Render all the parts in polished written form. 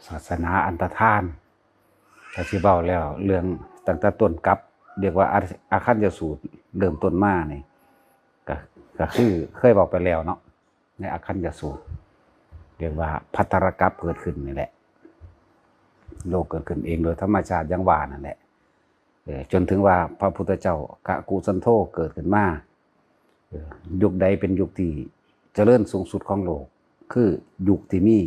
ศาสนาอันตรธานถ้าสิเว้าแล้วเรื่องตั้งแต่ต้นกับเรียกว่าอาคัญญสูตรเริ่มต้นมานี่ก็คือเคยบอกไปแล้วเนาะในอาคัญญสูตรเรียกว่าภัตตรกัปเกิดขึ้นนี่แหละโลกเกิดขึ้นเองโดยธรรมชาติอย่างว่านั่นแหละจนถึงว่าพระพุทธเจ้ากะกุสันโธเกิดขึ้นมายุคใดเป็นยุคที่เจริญสูงสุดของโลกคือยุคที่มี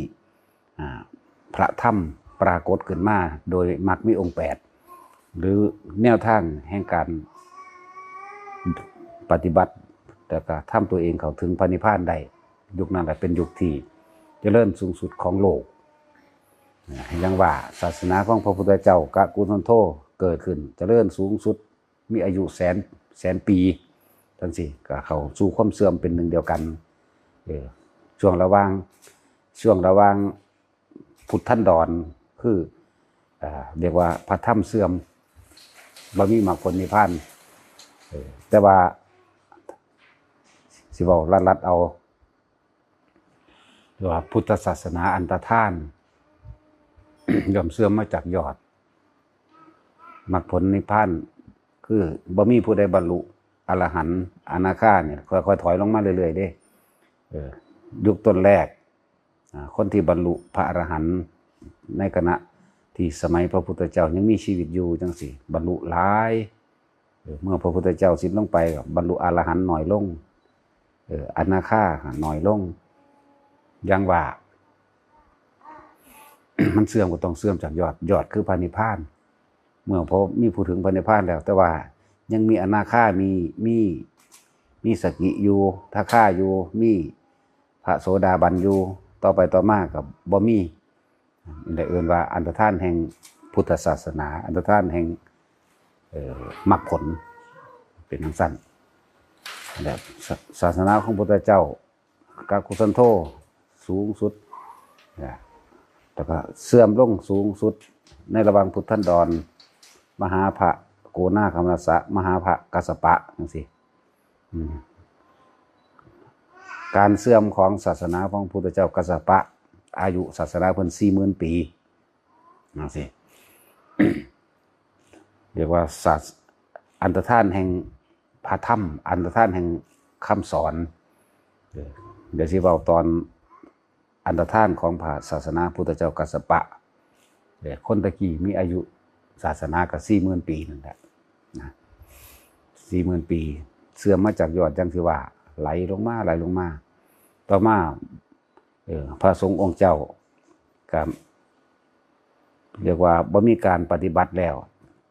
พระธรรมปรากฏขึ้นมาโดยมรรคมีองค์8หรือแนวทางแห่งการปฏิบัติแต่ก็ทำตัวเองเข้าถึงพระนิพพานได้ยุคนั้นแหละเป็นยุคที่เจริญสูงสุดของโลกยังว่าศาสนาของพระพุทธเจ้ากะกุสันโธเกิดขึ้นเจริญสูงสุดมีอายุแสนปีทั้งสี่ก็เข้าสู่ความเสื่อมเป็นหนึ่งเดียวกันช่วงระหว่างพุทธันดรคือเรียกว่าพระธรรมเสื่อมบ่มีมรรคผลนิพพานแต่ว่าสิเว้าลัดเอาว่าพุทธศาสนาอันตรธาน ย่อมเสื่อมมาจากยอดมรรคผลนิพพานคือบ่มีผู้ใดบรรลุอรหันต์อนาคาเนี่ยค่อยๆถอยลงมาเรื่อยๆเด้ยุคต้นแรกคนที่บรรลุพระอรหันต์ในขณะที่สมัยพระพุทธเจ้ายังมีชีวิตอยู่จังสิบรรลุหลายเมื่อพระพุทธเจ้าสิ้นลงไปบรรลุอรหันต์น้อยลงอนาคาน้อยลงยังว่า มันเสื่อมก็ต้องเสื่อมจากยอดคือพระนิพพานเมื่อพอมีผู้ถึงพระนิพพานแล้วแต่ว่ายังมีอนาคามีสกิอยู่ทาคาอยู่มีพระโสดาบันอยู่ต่อไปต่อมากับบ่มีได้เอ่ยว่าอันตรธานแห่งพุทธศาสนาอันตรธานแห่งมรรคผลเป็นทั้งสั้นแบบศาสนาของพุทธเจ้ากะกุสันโธสูงสุดแล้วก็เสื่อมลงสูงสุดในระหว่างพุทธันดรมหาภะโกนาคมัสสะมหาภะกัสสปะจังซี่การเสื่อมของศาสนาของพุทธเจ้ากัสสปะอายุศาสนาเพิ่น 40,000 ปีจังซี่ เรียกว่าศาสอันตรธานแห่งพระธรรมอันตรธานแห่งคำสอนเดี๋ยวสิเว้าตอนอันตรธานของพระศาสนาพุทธเจ้ากัสสปะคนตะกี้มีอายุศาสนาก็ 40,000 ปีนั่นแหละนะ 40,000 ปีเสื่อมมาจากยอดจังที่ว่าไหลลงมาต่อมาพระสงฆ์องค์เจ้าก็เรียกว่าบ่มีการปฏิบัติแล้ว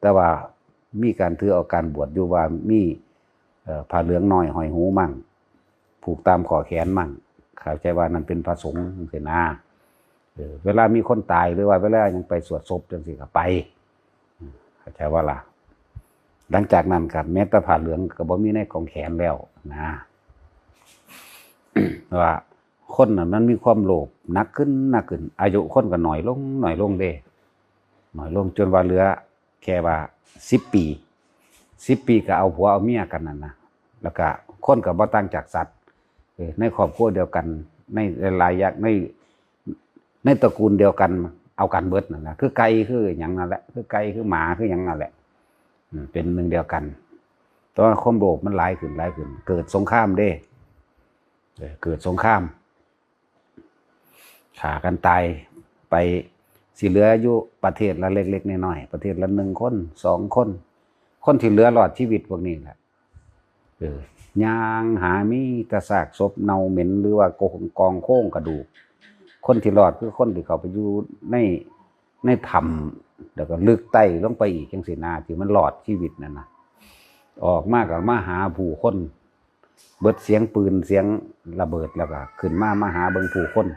แต่ว่ามีการถือเอาการบวชอยู่ว่ามีผ้าเหลืองน้อยห้อยหูมั่งผูกตามข้อแขนมั่งเข้าใจว่านั่นเป็นพระสงฆ์คือนาเวลามีคนตายหรือว่าเวลายังไปสวดศพจังซี่ก็ไปเข้าใจว่าล่ะหลังจากนั้นครับแม้แต่ผ้าเหลืองก็บ่มีในกองแขนแล้วนะว่าคนน่ะมันมีความโลภหนักขึ้นอายุคนก็น้อยลงเด้น้อยลงจนว่าเหลือแค่ว่า10 ปีก็เอาผัวเอาเมียกันนั่นนะแล้วก็คนก็บ่ต่างจากสัตว์ในครอบครัวเดียวกันในหลายอย่างในตระกูลเดียวกันเอากันเบิดนั่นนะคือไก่คือหยังนั่นแหละคือไก่คือหมาคือหยังนั่นแหละเป็นหนึ่งเดียวกันตอนความโลภมันหลายขึ้นเกิดสงครามเด้เกิดสงครามฆ่ากันตายไปสิเหลืออยู่ประเทศละเล็กๆน้อยๆประเทศละ1 คน 2 คนที่เหลือรอดชีวิตพวกนี้แหละย่างหามีแต่ซากศพเน่าเหม็นหรือว่ากองโครงกระดูกคนที่รอดคือคนที่เขาไปอยู่ในถ้ำแล้วก็ลึกใต้ลงไปอีกจังซี่นะที่มันรอดชีวิตนั่นนะออกมาก็มาหาผู้คนเบิดเสียงปืนเสียงระเบิดแล้วก็ขึ้นมาหาเบิ่งผู้คน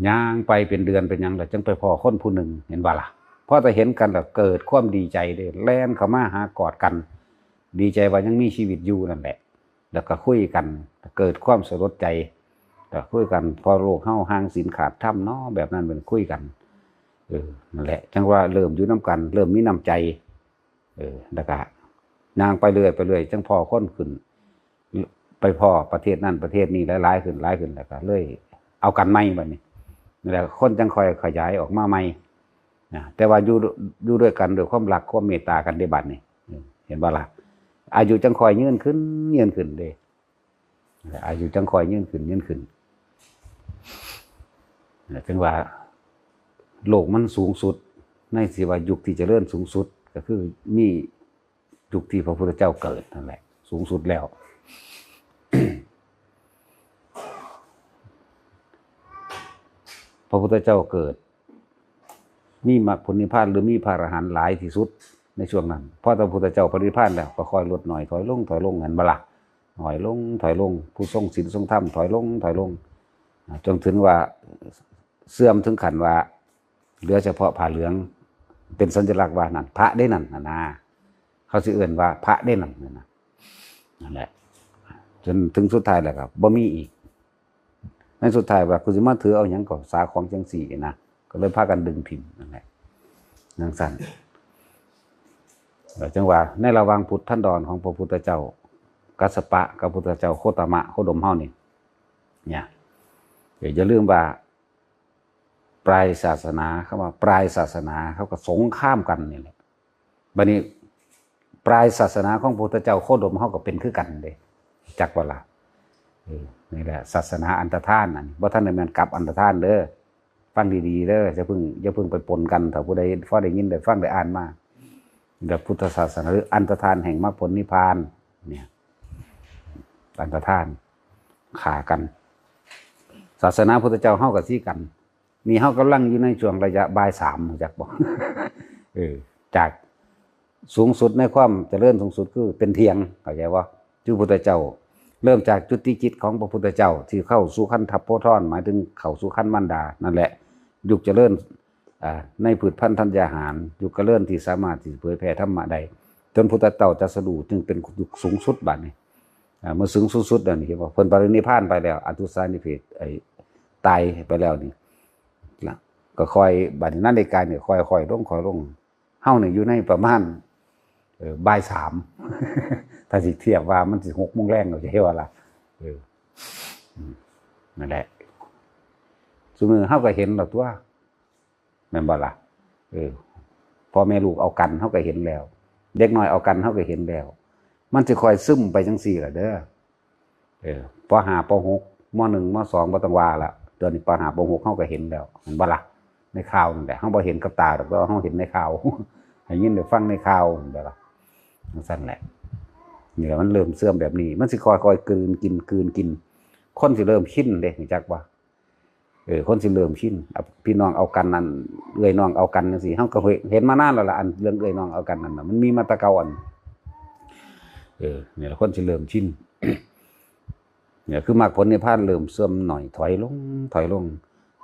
ย่างไปเป็นเดือนเป็นหยังแล้วจึงไปพอคนผู้หนึ่งเห็นว่าล่ะพอจะเห็นกันแล้วเกิดความดีใจเด้แล่นเข้ามาหากอดกันดีใจว่ายังมีชีวิตอยู่นั่นแหละแล้วก็คุยกันเกิดความสลดใจก็คุยกันพอโลกเฮาห่างศีลขาดธรรมเนาะแบบนั้นเป็นคุยกันนั่นแหละจังว่าเริ่มอยู่น้ำกันเริ่มมีน้ำใจแล้วก็นางไปเรื่อยจังพอคนขึ้นไปพอประเทศนั้นประเทศนี้หลายขึ้นแล้วก็เลยเอากันไม่บัดนี้ นี่แหละคนจังค่อยขยายออกมาใหม่นะแต่ว่าอยู่ด้วยกันด้วยความรักความเมตตากันในบัดนี้เห็นบ่ล่ะอายุจังค่อยยืนขึ้นเด้อายุจังค่อยยืนขึ้นถึงว่าโลกมันสูงสุดในสิว่ายุคที่เจริญสูงสุดก็คือมียุคที่พระพุทธเจ้าเกิดนั่นแหละสูงสุดแล้ว พระพุทธเจ้าเกิดมีมรรคผลนิพพานหรือมีพระอรหันต์หลายที่สุดในช่วงนั้นพอพระพุทธเจ้าปรินิพพานแล้วก็ค่อยลดหน่อยถอยลงงั้นบ่ล่ะถอยลงผู้ทรงศีลทรงธรรมถอยลงจนถึงว่าเสื่อมถึงขั้นว่าเหลือเฉพาะผ้าเหลืองเป็นสัญลักษณ์ว่านั่นพระได้นั่นนะเขาสิเอื่นว่าพระได้นั่นนั่นแหละจนถึงสุดท้ายแล้วครับบ่มีอีกในสุดท้ายว่าคุณสิมาถือเอาหยังก็สาของจังสี่นะก็เลยพากันดึงพิมพ์นั่นแหละนั่งสั่นจังว่าในระหว่างพุทธันดรของพระพุทธเจ้ากัสสปะกับพุทธเจ้าโคตมะโคดมเฮานี่เนี่ยอย่าลืมว่าปลายศาสนาเขาว่าปลายศาสนาเขาก็สงครามกันนี่แหละบัดนี้ปลายศาสนาของพระพุทธเจ้าโคดมเฮาก็เป็นคือกันเด้จักว่าล่ะนี่แหละศาสนาอันตรธานนั่นบ่ทันได้แม่นกลับอันตรธานเด้อฟังดีๆเด้ออย่าเพิ่งไปปนกันถ้าผู้ใดพอได้ยินได้ฟังได้อ่านมาแบบพุทธศาสนาหรืออันตรธานแห่งมรรคผลนิพพานเนี่ยอันตรธานขากันศาสนาพุทธเจ้าเฮาก็สิกันนี่เฮากำลังอยู่ในช่วงระยะบ่าย3จักบ่จากสูงสุดในความเจริญสูงสุดคือเป็นเทียงเข้าใจบ่จุพุทธเจ้าเริ่มจากจุติจิตของพระพุทธเจ้าที่เข้าสู่ขั้นทัพโพธรหมายถึงเข้าสู่ขั้นมารดานั่นแหละยุคเจริญในพืชพันธุ์ธัญญาหารยุคเจริญที่สามารถที่เผยแผ่ธรรมะได้จนพุทธเจ้าตรัสรู้จึงเป็นยุคสูงสุดบัดนี้เมื่อสูงสุดนั่นนี่ว่าเพิ่นปรินิพพานไปแล้วอทุสานิเพศตายไปแล้วนี่ก็ค่อยบัดนี้นั่นในกายเนี่ยค่อยลงเฮานี่อยู่ในประมาณบ่าย3ถ้าสิเทียบว่ามันสิ6 โมงแรงก็จะเฮ็ดว่าล่ะนั่นแหละซุมื้อเฮาก็เห็นแล้วตัวแม่นบ่ล่ะพ่อแม่ลูกเอากันเฮาก็เห็นแล้วเด็กน้อยเอากันเฮาก็เห็นแล้วมันสิค่อยซึมไปจังซี่ล่ะเด้อป.5 ป.6 ม.1 ม.2 บ่ต้องว่าละตอนนี้ป.5 ป.6 เฮาก็เห็นแล้วแม่นบ่ล่ะในข่าวนั่นแหละเฮาบ่เห็นกับตาดอกแต่เฮาเห็นในข่าวให้ยินได้ฟังในข่าวนั่นล่ะจังซั่นแหละนี่แหละมันเริ่มเสื่อมแบบนี้มันสิค่อยๆกลืนกินคนสิเริ่มชินเด้รู้จักบ่คนสิเริ่มชินพี่น้องเอากันนั่นเอื้อยน้องเอากันจังซี่เฮาก็เห็นมานานแล้วล่ะอันเรื่องเอื้อยน้องเอากันนั่นน่ะมันมีมาแต่เก่าอันนี่แหละคนสิเริ่มชินเนี่ยคือมรรคผลนิพพานเริ่มเสื่อมหน่อยถอยลง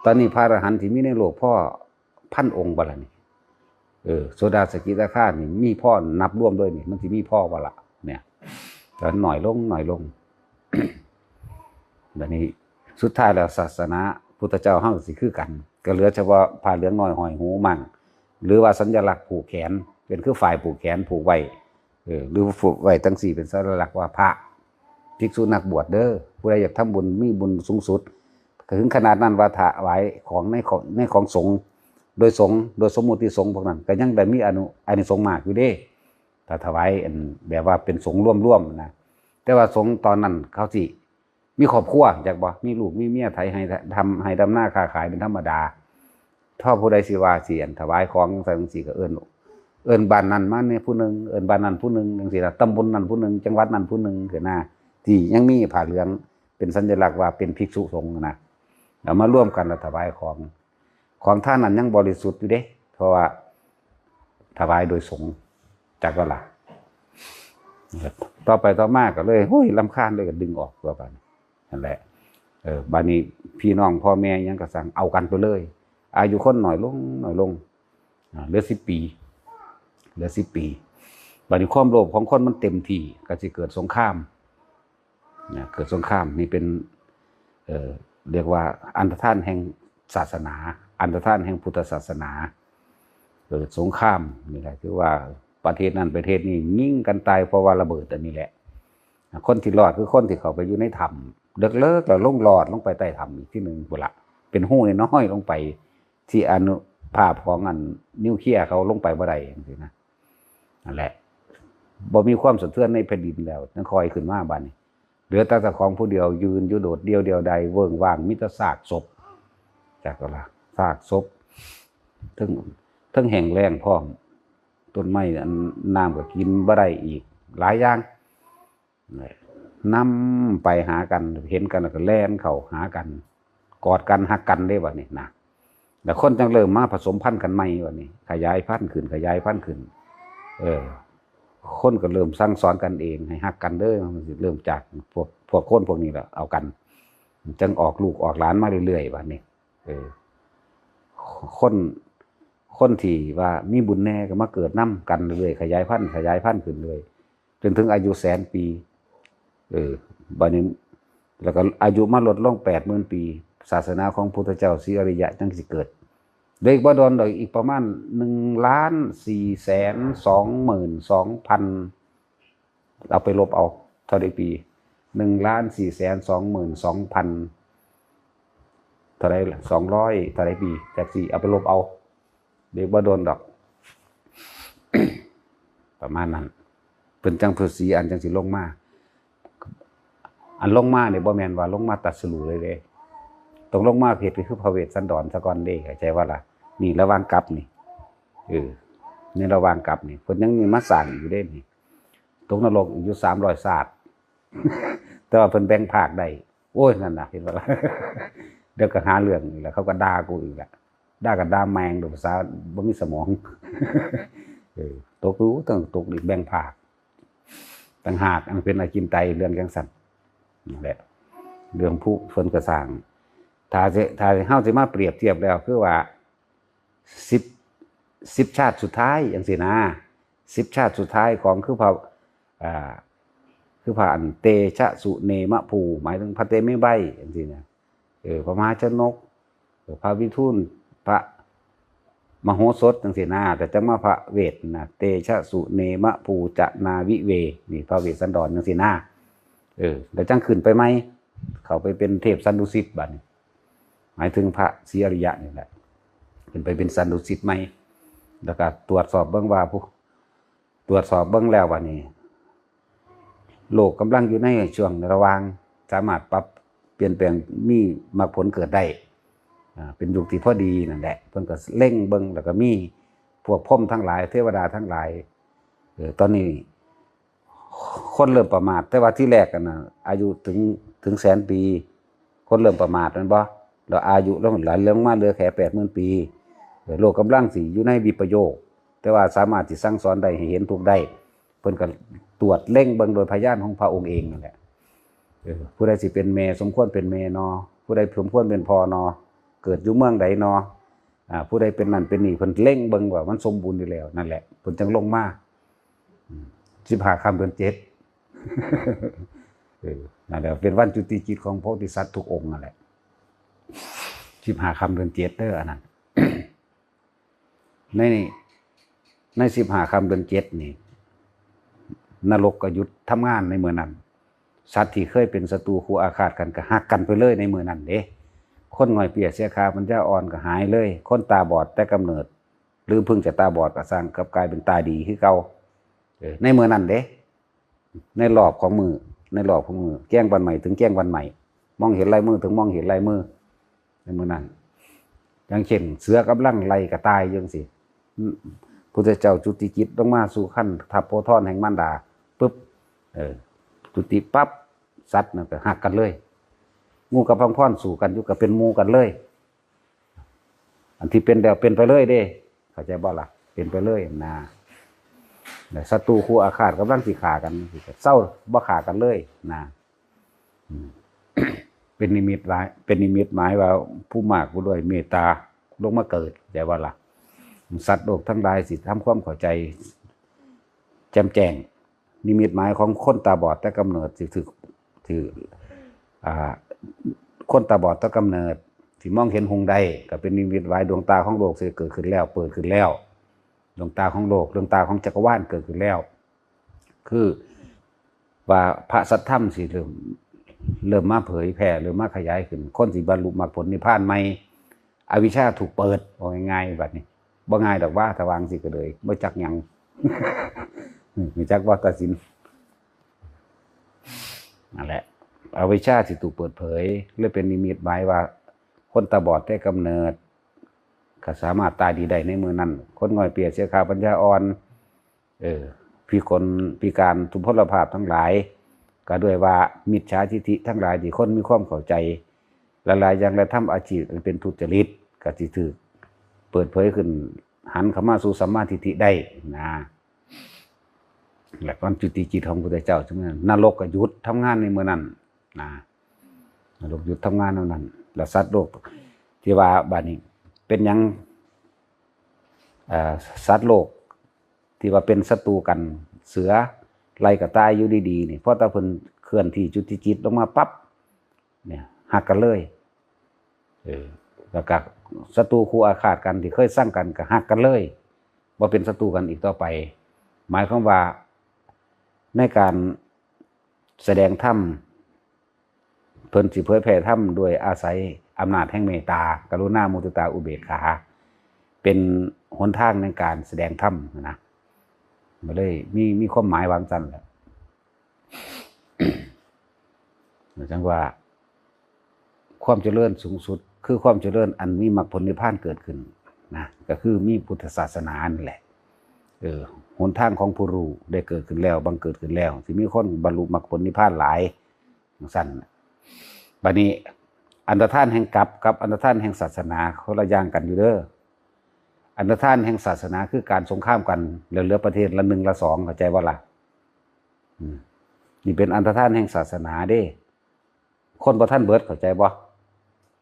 ตอนนี้พระอรหันต์ที่มีในโลกพ่อ1,000 องค์บ่ล่ะนี่โสดาสกิทาคานี่มีพ่อนับรวมด้วยนี่มันสิมีพ่อบ่ล่ะเนี่ยตอนหน่อยลง บัดนี้สุดท้ายแล้วศาสนาพุทธเจ้าเฮาสิคือกันก็เหลือเฉพาะผ้าเหลืองน้อยห้อยหูมั่งหรือว่าสัญลักษณ์ผูกแขนเป็นคือฝ่ายผูกแขนผูกไว้หรือผูกไว้ทั้ง4เป็นสัญลักษณ์ว่าพระภิกษุนักบวชเด้อผู้ใดอยากทำบุญมีบุญสูงสุดก็ถึงขนาดนั้นว่าถวายของในของสงฆ์โดยสมมุติสงฆ์พวกนั้นก็ยังได้มีอานิสงส์มากอยู่เด้ถ้าถวายแบบว่าเป็นสงฆ์ร่วมๆนะแต่ว่าสงฆ์ตอนนั้นเขาสิมีครอบครัวจักบ่มีลูกมีเมียไถให้ดำหน้าค้าขายเป็นธรรมดาถ้าผู้ใดสิว่าสิถวายของจังซี่ก็เอิ้นบ้านนั้นมาเนี่ยผู้นึงเอิ้นบ้านนั้นผู้นึงจังซี่ล่ะตำบลนั้นผู้นึงจังหวัดนั้นผู้นึงคือหน้าที่ยังมีผ้าเหลืองเป็นสัญลักษณ์ว่าเป็นภิกษุสงฆ์นะเอามาร่วมกันแล้วถวายของท่านนั้นยังบริสุทธิ์อยู่เด้เพราะว่าถวายโดยสงฆ์จักว่าล่ะต่อไปต่อมาก็เลยโอ้ยรำคาญเลยก็ดึงออกตัวกันนั่นแหละบัดนี้พี่น้องพ่อแม่ยังก็สั่งเอากันไปเลยอายุคนหน่อยลงเหลือ10 ปีบัดนี้ความโลภของคนมันเต็มที่ก็สิเกิดสงครามนะเกิดสงครามนี่เป็นเรียกว่าอันตรธานแห่งศาสนาอันตรธานแห่งพุทธศาสนาเกิดสงครามนี่แหละคือว่าประเทศนั้นประเทศนี้ยิงกันตายเพราะว่าระเบิดอันนี้แหละคนที่รอดคือคนที่เข้าไปอยู่ในถ้ำเลิกแล้วลงไปใต้ถ้ำอีกที่นึงพุ่นล่ะ เป็นหู้น้อยๆลงไปที่อนุภาพของอันนิวเคลียร์เขาลงไปบ่ได้จังซี่นะนั่นแหละบ่มีความสะเทือนในแผ่นดินแล้วนั่นคอยขึ้นมาบัดนี้เหลือแต่เจ้าของผู้เดียวยืนอยู่โดดเดียวใดเวิ้งว่างมีแต่ซากศพจักก็ล่ะซากศพถึงแห้งแล้งพร้อมต้นไม้อันน้ำก็กินบ่ได้อีกหลายอย่างนำไปหากันเห็นกันแล้วก็แล่นเข้าหากันกอดกันฮักกันได้บัดนี้นะแล้วคนจังเริ่มมาผสมพันธุ์กันใหม่บัดนี้ขยายพันธุ์ขึ้นคนก็เริ่มสั่งสอนกันเองให้ฮักกันเด้อมันสิเริ่มจากพวกคนพวกนี้แหละเอากันจังออกลูกออกหลานมาเรื่อยๆบัดนี้คนที่ว่ามีบุญแน่ก็มาเกิดนำกันเรื่อยๆขยายพันธุ์ขึ้นเลยจนถึงอายุ100,000 ปีบัดนี้แล้วก็อายุมาลดลง 80,000 ปีศาสนาของพุทธเจ้าศรีอริยะจังสิเกิดเด็กบ่โดนดอกอีกประมาณ 1,422,000เอาไปลบเอาเท่าใดปี 1,422,000 เท่าใดล่ะ200เท่าใดปีจักสิเอาไปลบเอาเด็กบ่โดนดอก ประมาณนั้นเพิ่นจังเพิ่นสีอันจังสิลงมาอันลงมาเนี่ยบ่แม่นว่าลงมาตัดสรุเลยเด้ต้องลงมาเพศคือพระเวสสันดรซะก่อนเด้เข้าใจว่าล่ะนี่ระหว่างกลับนี่ในระหว่างกลับนี่เพิ่นยังมีมาสร้างอยู่เด้นี่ตกนรกอยู่300ศาสตร์แต่ว่าเพิ่นแบ่งภาคได้โอ้ยนั่นน่ะเห็นบ่ล่ะ เดี๋ยวก็หาเรื่องอีกแล้วเขาก็ด่ากูอีกแล้วด่ากันด่าแมงโดยภาษาบ่มีสมอง ตกรู้ต้องตกอีกแบ่งภาคต่างหากอันเป็นอาจินไตยเรื่องจังซั่นนั่นแหละเรื่องผู้เพิ่นก็สร้างถ้าเฮาสิมาเปรียบเทียบแล้วคือว่า10ชาติสุดท้ายจังซี่นะ10ชาติสุดท้ายของคือพระอันเตชะสุเนมะภูหมายถึงพระเตมิใบจังซี่นะพระมหาชนกพระวิทูลพระมโหสถจังซี่นะแต่จังมาพระเวทนะเตชะสุเนมะภูจะนาวิเวนี่พระเวสสันดรจังซี่นะแล้วจังขึ้นไปไหมเขาไปเป็นเทพสันดุสิตบัดนี้หมายถึงพระศรีอริยะนี่แหละขึ้นไปเป็นสันดุสิตไหมแล้วก็ตรวจสอบเบิ่งว่าตรวจสอบเบิ่งแล้วว่านี่โลกกำลังอยู่ในช่วงระหว่างสามารถปรับเปลี่ยนแปลงมีมรรคผลเกิดได้เป็นยุคที่พอดีนั่นแหละเพิ่นก็เร่งเบิ่งแล้วก็มีพวกพรหมทั้งหลายเทวดาทั้งหลายตอนนี้คนเริ่มประมาทแต่ว่าที่แรกกันน่ะอายุถึง100,000 ปีคนเริ่มประมาทนั่นบ่แล้วอายุแล้วหลายเรื่องมาเหลือแค่ 80,000 ปีโลกกำลังสิอยู่ในวิปโยคแต่ว่าสามารถสิสั่งสอนได้ให้เห็นทุกได้เพิ่นก็ตรวจเร่งเบิ่งโดยพยานของพระองค์เองนั่นแหละผู้ใดสิเป็นแม่สมควรเป็นแม่นอผู้ใดสมควรเป็นพ่อนอเกิดอยู่เมืองใดนอผู้ใดเป็นนั่นเป็นนี่เพิ่นเร่งเบิ่งว่ามันสมบูรณ์อยู่แล้วนั่นแหละเพิ่นจึงลงมา15 ค่ำเดือน 7นั่นแหละเป็นวันจุติจิตของโพธิสัตว์ทุกองค์นั่นแหละ15 ค่ำเดือน 7เด้ออันนั้น ใน15 ค่ำเดือน 7นี่นรกก็หยุดทำงานในมื้อนั้นสัตว์ที่เคยเป็นศัตรูคู่อาฆาตกันก็ฮักกันไปเลยในมื้อนั้นเด้คนง่อยเปียเสียขาปัญญาอ่อนก็หายเลยคนตาบอดแต่กำเนิดหรือเพิ่งจะตาบอดก็สร้างกลับกลายเป็นตาดีคือเก่าในมื้อนั้นเด้ในรอบของมือแจ้งวันใหม่ถึงแจ้งวันใหม่มองเห็นลายมือถึงมองเห็นลายมือในมื้อนั้นอย่างเช่นเสือกำลังไล่กระต่ายจังซี่พุทธเจ้าจุติจิตลงมาสู่ขั้นทัพโพธรแห่งมารดาปึ๊บจุติปั๊บสัตว์นั่นก็หักกันเลยงูกับพังพ่อนสู่กันอยู่ก็เป็นหมู่กันเลยอันที่เป็นแล้วเป็นไปเลยเด้เข้าใจบ่ล่ะเป็นไปเลยนะแต่ศัตรูคู่อาฆาตกำลังสิฆ่ากันเศร้าบ่ฆ่ากันเลยนะเป็นนิมิตหมายว่าผู้มากผู้ด้วยเมตตาลงมาเกิดแต่ว่าล่ะสัตว์โลกทั้งหลายสิทำความเข้าใจแจ่มแจ้งนิมิตหมายของคนตาบอดแต่กำเนิดสิถือคนตาบอดแต่กำเนิดที่มองเห็นหงส์ใดก็เป็นนิมิตหมายดวงตาของโลกสิเกิดขึ้นแล้วเปิดขึ้นแล้วดวงตาของโลกดวงตาของจักรวาลเกิดขึ้นแล้วคือว่าพระสัทธรรมสิ เริ่มมาเผยแผ่เริ่มมาขยายขึ้นคนสิบรรลุมรรคผลนิพพานใหม่อวิชชาถูกเปิดว่าง่ายๆแบบนี้บ่ง่ายดอกว่าถ้าวางสิก็เลยบ่จักหยัง มีจักว่าตัดสินนั่นแหละอวิชชาสิถูกเปิดเผยเลยเป็นนิมิตหมายว่าคนตาบอดได้กำเนิดก็สามารถตายดีได้ในมือนั้นคนง่อยเปียเสียขาปัญญาอ่อนพิการทุพพลภาพทั้งหลายก็ด้วยว่ามิจฉาทิฏฐิทั้งหลายที่คนมีความเข้าใจหลายๆอย่างและทำอาชีพเป็นทุจริตก็สิถูกเปิดเผยขึ้นหันเข้ามาสู่สัมมาทิฏฐิได้นะและความจุติจิตของพระพุทธเจ้าจึงนรกก็หยุดทำงานในเมื่อนั้นนะนรกหยุดทำงานเท่านั้นแล้วสัตว์โลกที่ว่าบาดนี้เป็นยังสัตว์โลกที่ว่าเป็นศัตรูกันเสือไล่กับตายอยู่ดีๆนี่เพราะถ้าเพิ่นเคลื่อนที่จุติจิตลงมาปั๊บเนี่ยหักกันเลยแล้วก็ศัตรูคู่อาฆาตกันที่เคยสร้างกันก็หักกันเลยบ่เป็นศัตรูกันอีกต่อไปหมายความว่าในการแสดงธรรมเพิ่นสิเผยแผ่ธรรมด้วยอาศัยอำนาจแห่งเมตตากรุณามุทิตาอุเบกขาเป็นหนทางในการแสดงธรรมนะมาเลยมีความหมายวางจันแหละจังว่าความเจริญสูงสุดคือความเจริญอันมีมรรคผลนิพพานเกิดขึ้นนะก็คือมีพุทธศาสนานั่นแหละหนทางของผู้รู้ได้เกิดขึ้นแล้วบังเกิดขึ้นแล้วที่มีคนบรรลุมรรคผลนิพพานหลายสั้นบัดนี้อันตรธานแห่งกับอันตรธานแห่งศาสนาคนละอย่างกันอยู่เด้ออันตรธานแห่งศาสนาคือการสงครามกันเหลือประเทศละ1ละ2เข้าใจว่าล่ะนี่เป็นอันตรธานแห่งศาสนาเด้คนบ่ทันเบิดเข้าใจบ่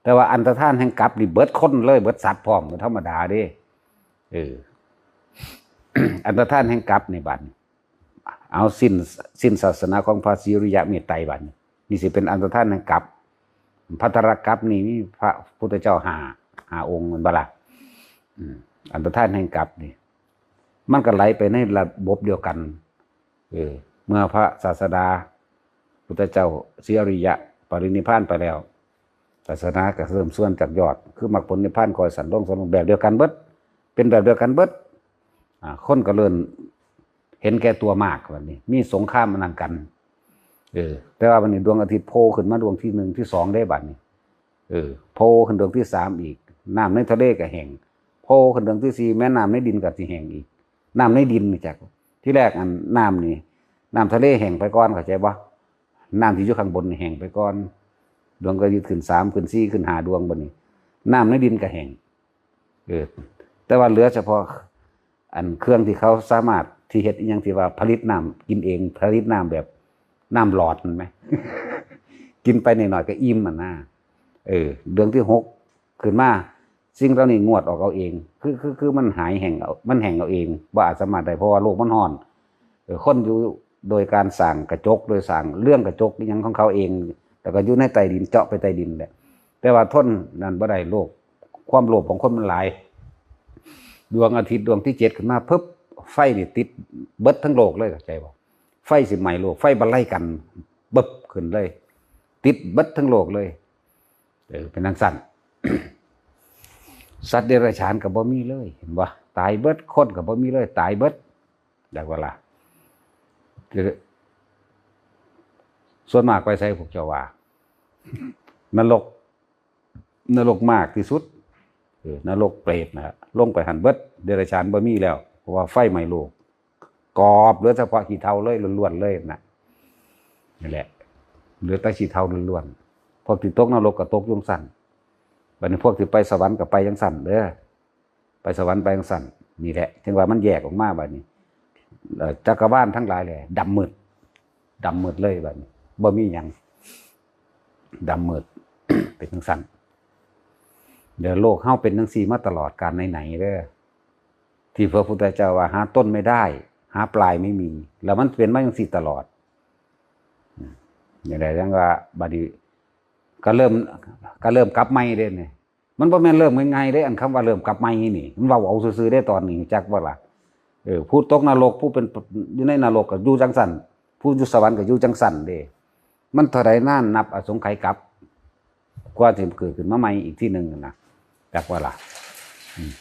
แต่ว่าอันตรธานแห่งกับนี่เบิดคนเลยเบิดสัตว์พร้อมธรรมดาเด้อันตรธานแห่งกับนี่บัดเอาสิ้นศาสนาของพระศรีอริยะเมตไตรบัดนี่สิเป็นอันตรธานแห่งกับภัตตรกัปนี่มีพระพุทธเจ้า5องค์มันบ่ล่ะอันตรธานแห่งกับนี่มันก็ไหลไปในระบบเดียวกันเมื่อพระศาสดาพุทธเจ้าศรีอริยะปรินิพพานไปแล้วศาสนาก็เริ่มส่วนจากยอดคือมรรคผลนิพพานคอยสันลงแบบเดียวกันเบิดเป็นแบบเดียวกันเบิดคนก็เริ่มเห็นแก่ตัวมากวันนี้มีสงครามมันนั่นกันแต่ว่าวันนี้ดวงอาทิตย์โผล่ขึ้นมาดวงที่1ที่2ได้บัดนี้โผล่ขึ้นดวงที่3อีกน้ำในทะเลก็แห้งโผล่ขึ้นดวงที่4แม่น้ำในดินก็สิแห้งอีกน้ำในดินนี่จากที่แรกอันน้ำนี่น้ำทะเลแห้งไปก่อนเข้าใจบ่น้ำที่อยู่ข้างบนนี่แห้งไปก่อนดวงก็ยึดขึ้น3ขึ้น4ขึ้น5ดวงบัดนี้น้ำในดินก็แห้งแต่ว่าเหลือเฉพาะอันเครื่องที่เขาสามารถที่เฮ็ดอีหยังที่ว่าผลิตน้ำกินเองผลิตน้ำแบบน้ำหลอดมันไหม กินไปหน่อยๆก็อิ่มมันนะเดือนที่6ขึ้นมาสิ่งเหล่านี้งวดออกเอาเองคือมันหายแห้งมันแห้งเอาเองว่าอาจสามารถได้เพราะว่าโลกมันร้อนคนอยู่โดยการสั่งกระจกโดยสั่งเรื่องกระจกอหยังของเขาเองแต่ก็อยู่ในใต้ดินเจาะไปใต้ดินแหละแต่ว่าทนนั่นบ่ได้โลกความโลภของคนมันหลายดวงอาทิตย์ดวงที่7ขึ้นมาปึ๊บไฟนี่ติดเบิดทั้งโลกเลยเข้าใจบ่ไฟสิไหม้โลกไฟบรรลัยกันบึบขึ้นเลยติดเบิดทั้งโลกเลยเป็นจังซั่น สัตว์เดรัจฉานก็บ่มีเลยเห็นบ่ตายเบิดคนก็บ่มีเลยตายเบิดได้ว่าล่ะส่วนมากไปใส่พวกเจ้าว่านรกมากที่สุดนรกเปรตนะลงไปหันเบิดเดรัจฉานบ่มีแล้วเพราะว่าไฟไหม้โลกกอบเหลือเฉพาะขี้เถ้าเลยล้วนๆเลยนะนี่แหละเหลือแต่ขี้เถ้าล้วนๆพวกที่ตกนรกก็ตกจังสั่นบัดนี้พวกที่ไปสวรรค์ก็ไปจังสั่นเด้อไปสวรรค์ไปจังสั่นนี่แหละถึงว่ามันแยกออกมาบัดนี้จักรวาลทั้งหลายเลยดำมืดเลยบัดนี้บ่มีหยังดำมืด เป็นจังสั่นเดี๋ยวโลกเฮาเป็นจังซี่มาตลอดกาลไหนๆเด้อที่พระพุทธเจ้าว่าหาต้นไม่ได้หาปลายไม่มีแล้วมันเป็นมาจังซี่ตลอดอย่างไรจังว่าบัดนี้ก็เริ่มกลับใหม่เด้นี่มันบ่แม่นเริ่มง่ายๆเด้อันคำว่าเริ่มกลับใหม่นี่มันเว้าเอาซื่อๆได้ตอนนี้จักว่าล่ะผู้ตกนรกผู้เป็นอยู่ในนรกก็อยู่จังสั่นผู้อยู่สวรรค์ก็อยู่จังสั่นเด้ มันเท่าไรน่านนับอสงไขยกลับกว่าจะเกิดขึ้นมาใหม่อีกที่หนึ่งนะจักว่าล่ะ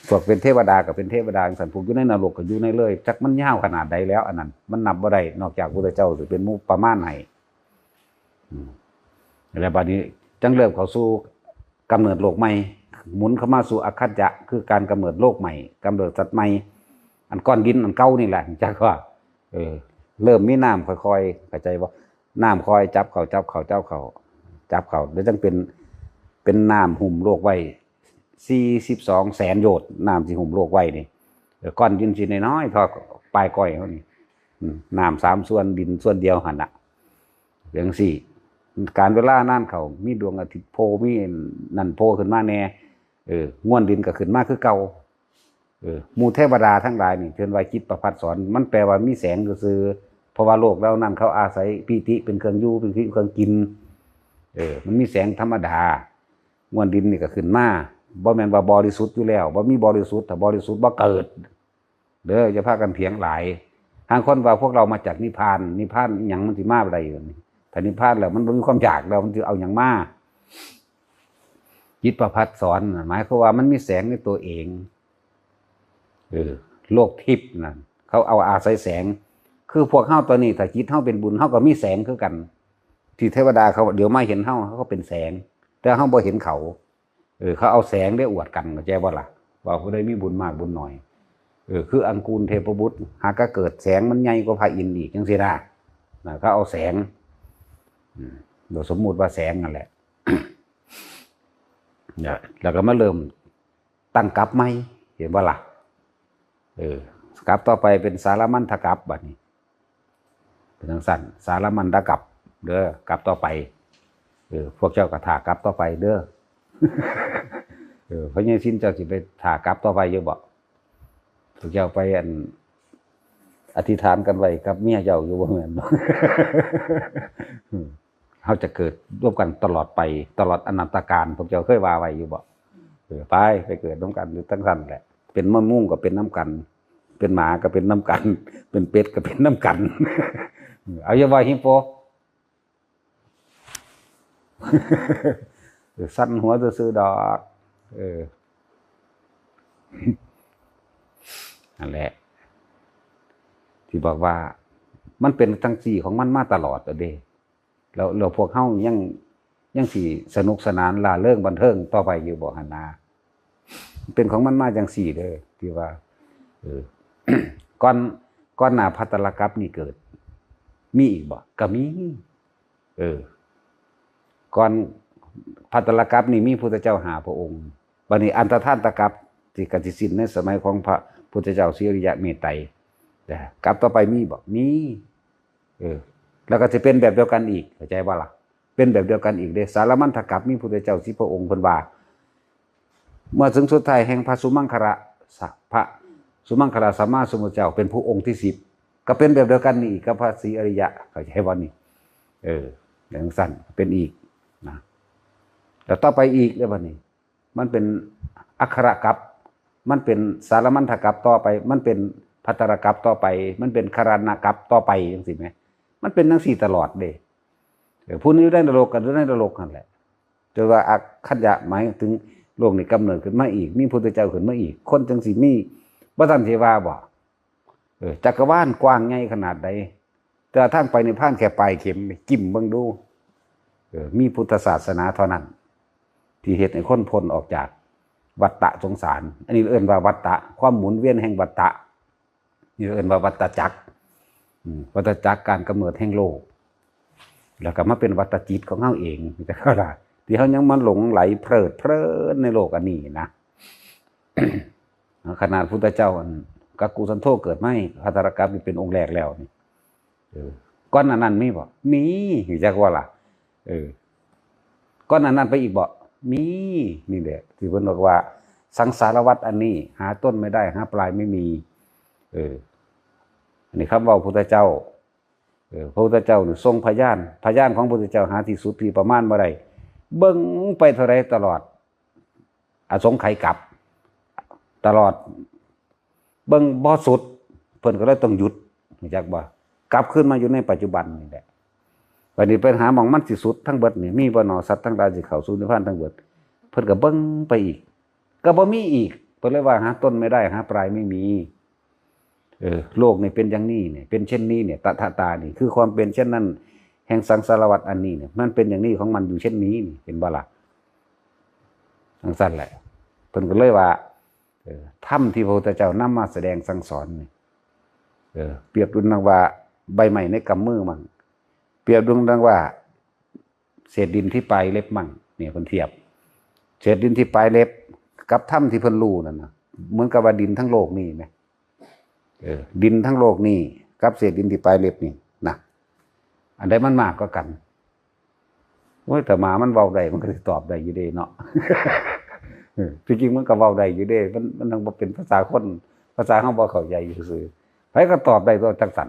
พวกเป็นเทวดากับเป็นเทวดาสันผูกอยู่ในนรกกับอยู่ในเลยจักมันยาวขนาดใดแล้วอันนั้นมันนับบ่ได้นอกจากพระเจ้าจะเป็นมุประมาณไหนแล้วบัดนี้จังเริ่มเข้าสู่กำเนิดโลกใหม่หมุนเข้ามาสู่อคัจจะคือการกำเนิดโลกใหม่กำเนิดสัตว์ใหม่อันก้อนดินอันเก่านี่แหละจักว่าเริ่มมีน้ำค่อยๆเข้าใจว่าน้ำคอยจับเขาจับเขาจับเขาจับเขาแล้วจังเป็นน้ำหุ่มโลกไว้42 แสนโยชน์น้ำที่หุ่มโลกไว้นี่ก้อนดินสิน้อยๆทอปลายก้อยเขานี่น้ำ3 ส่วนดินส่วนเดียวหันละอย่างสี่การเวลานั่นเขามีดวงอาทิตย์โผล่มีนั่นโผล่ขึ้นมาแน่ง่วนดินก็ขึ้นมาคือเก่าหมู่เทวดาทั้งหลายนี่เทินไว้คิดประพัดสอนมันแปลว่ามีแสงก็คือเพราะว่าโลกแล้วนั่นเขาอาศัยปีติเป็นเครื่องอยู่เป็นเครื่องกินมันมีแสงธรรมดาง่วนดินนี่ก็ขึ้นมาบ่แม่นว่าบริสุทธิ์อยู่แล้วบ่มีบริสุทธิ์ถ้าบริสุทธิ์บ่เกิดเด้ออย่าพากันเถียงหลายทางคนว่าพวกเรามาจากนิพพานนิพพานหยังมันสิมาอะไรถ้านิพพานแล้วมันบ่มีความอยากแล้วมันสิเอาหยังมาจิตประภัสสอนหมายความว่ามันมีแสงในตัวเองโลกทิพย์นั่นเขาเอาอาศัยแสงคือพวกเฮาตัวนี้ถ้าจิตเฮาเป็นบุญเฮาก็มีแสงคือกันที่เทวดาเขาเดี๋ยวมาเห็นเฮาเขาก็เป็นแสงแต่เฮาบ่เห็นเขาเขาเอาแสงได้อวดกันเข้าใจบ่ล่ะว่าผู้ใดมีบุญมากบุญน้อยคืออังกูลเทพบุตรหากก็เกิดแสงมันใหญ่กว่าพระอินทร์อีกจังซี่นะเขาเอาแสงโดยสมมุติว่าแสงนั่นแหละ แล้วก็มาเริ่มตั้งกลับใหม่เห็นบ่ล่ะกลับต่อไปเป็นสารมันทกลับบัดนี้เป็นทางสั้นสารมันทกลับเด้อกลับต่อไปพวกเจ้ากระถากลับต่อไปเด้อเพราะงี้สิ้นเจ้าสิไปถากลับต่อไปเยอะบ่พวกเจ้าไปอธิษฐานกันไว้กับเมียเจ้าอยู่บ่แม่นบ่เขาจะเกิดร่วมกันตลอดไปตลอดอนันตกาลพวกเจ้าเคยว่าไว้อยู่บ่ไปเกิดร่วมกันอยู่ทั้งสั้นแหละเป็นมะม่วงก็เป็นน้ำกันเป็นหมาก็เป็นน้ำกันเป็นเป็ดก็เป็นน้ำกันเอาอย่าว่าฮิปโปสั้นหัวซื่อดอกนั่นแหละที่บอกว่ามันเป็นทั้งสี่ของมันมาตลอดเด้แล้วพวกเฮายังสี่สนุกสนานล่าเริงบันเทิงต่อไปอยู่บ่หันนาเป็นของมันมาจังสี่เด้อที่ว่าก้อนหน้าภัตตลกัปนี่เกิดมีอีกบ่ก็มีก่อนภัตตลกัปนี่มีพุทธเจ้า5 พระองค์บัดนี้อันตทานตกัปที่กสิสิ้นในสมัยของพระพุทธเจ้าศรีอริยะเมตไตรแต่กัปต่อไปมีบ่มีแล้วก็จะเป็นแบบเดียวกันอีกเข้าใจบ่ล่ะเป็นแบบเดียวกันอีกเด้สารมันทกัปมีพุทธเจ้า10 พระองค์เพิ่นว่าเมื่อถึงสุดท้ายแห่งพระสุมังคละพระสุมังคลาสัมมาสัมพุทธเจ้าเป็นผู้องค์ที่10ก็เป็นแบบเดียวกันนี่กับพระศรีอริยะเข้าใจบ่นี่อย่างสั้นเป็นอีกนะแล้วต่อไปอีกแล้วบัดนี้มันเป็นอัครกัปมันเป็นสารมันทกัปต่อไปมันเป็นภัตตลกัปต่อไปมันเป็นคารณกัปต่อไปจังซี่แหมมันเป็นจังซี่ตลอดเด้ผู้นี้อยู่ในนรกกันอยู่ในนรกนั่นแหละแต่ว่าอักขัญญะหมายถึงโลกนี้กำเนิดขึ้นมาอีกมีพุทธเจ้าขึ้นมาอีกคนจังสิมีบ่ทันสิว่าบ่จักรวาลกว้างใหญ่ขนาดใดแต่ทางไปในพานแค่ปลายเข็มจิ้มเบิ่งดูมีพุทธศาสนาเท่านั้นที่เฮ็ดให้คนพ้นออกจากวัฏฏะสงสารอันนี้เอิ้นว่าวัฏฏะความหมุนเวียนแห่งวัฏฏะนี่เอิ้นว่าวัฏจักรวัฏจักรการกำเนิดแห่งโลกแล้วก็มาเป็นวัฏจิตของเฮาเองแต่ก็ล่ะที่เฮายังมาหลงไหลเพลิดเพลินในโลกอันนี้นะ ขนาดพุทธเจ้ากักกุสันโธเกิดไม่ภัตตลกัปนี่เป็นองค์แรกแล้วนี่ก้อนอันนั้นมีบ่มีจักว่าล่ะก้อนอันนั้นไปอีกบ่มีนี่แหละที่เพิ่นบอกว่าสังสารวัฏอันนี้หาต้นไม่ได้หาปลายไม่มีอันนี้คำว่าพุทธเจ้าพระพุทธเจ้านี่ทรงพยานของพระพุทธเจ้าหาที่สุดที่ประมาณบ่ได้เบิ่งไปเท่าไรตลอดอสงไขยกลับตลอดเบิ่งบ่สุดเพิ่นก็เลยต้องหยุดจักบ่กลับขึ้นมาอยู่ในปัจจุบันนี่แหละ วันนี้ปัญหาหม่องมันสิสุดทั้งเบิดนี่มีบ่หนอสัตว์ทั้งหลายสิเข้าสู่นิพพานทั้งเบิดเพิ่นก็เบิ่งไปอีกก็บ่มีอีกเพิ่นเลยว่าหาต้นไม่ได้หาปลายไม่มีโลกนี่เป็นอย่างนี้เนี่ยเป็นเช่นนี้เนี่ยตถาตานี่คือความเป็นเช่นนั้นแห่งสังสารวัฏอันนี้เนี่ยมันเป็นอย่างนี้ของมันอยู่เช่นนี้นี่เห็นบ่ล่ะทั้งสั้นแหละเพิ่นก็เลยว่าธรรมที่พระพุทธเจ้านำมาแสดงสั่งสอนนี่เปรียบดุจดังว่าใบไม้ในกำมือมั่งเปรียบดุจดังว่าเศษดินที่ปลายเล็บมั่งเนี่ยเพิ่นเทียบเศษดินที่ปลายเล็บกับธรรมที่เพิ่นรู้นั่นนะเหมือนกับว่าดินทั้งโลกนี่ไหมดินทั้งโลกนี่กับเศษดินที่ปลายเล็บนี่นะอันใดมันมากก็กันโอ้ยแต่หมามันเว้าได้มันก็สิตอบได้อยู่เด้เนาะจริงๆมันก็เว้าได้อยู่เด้มันต้องบ่เป็นภาษาคนภาษาเฮาบ่เข้าใจซื่อๆไผก็ตอบได้ตัวจังซั่น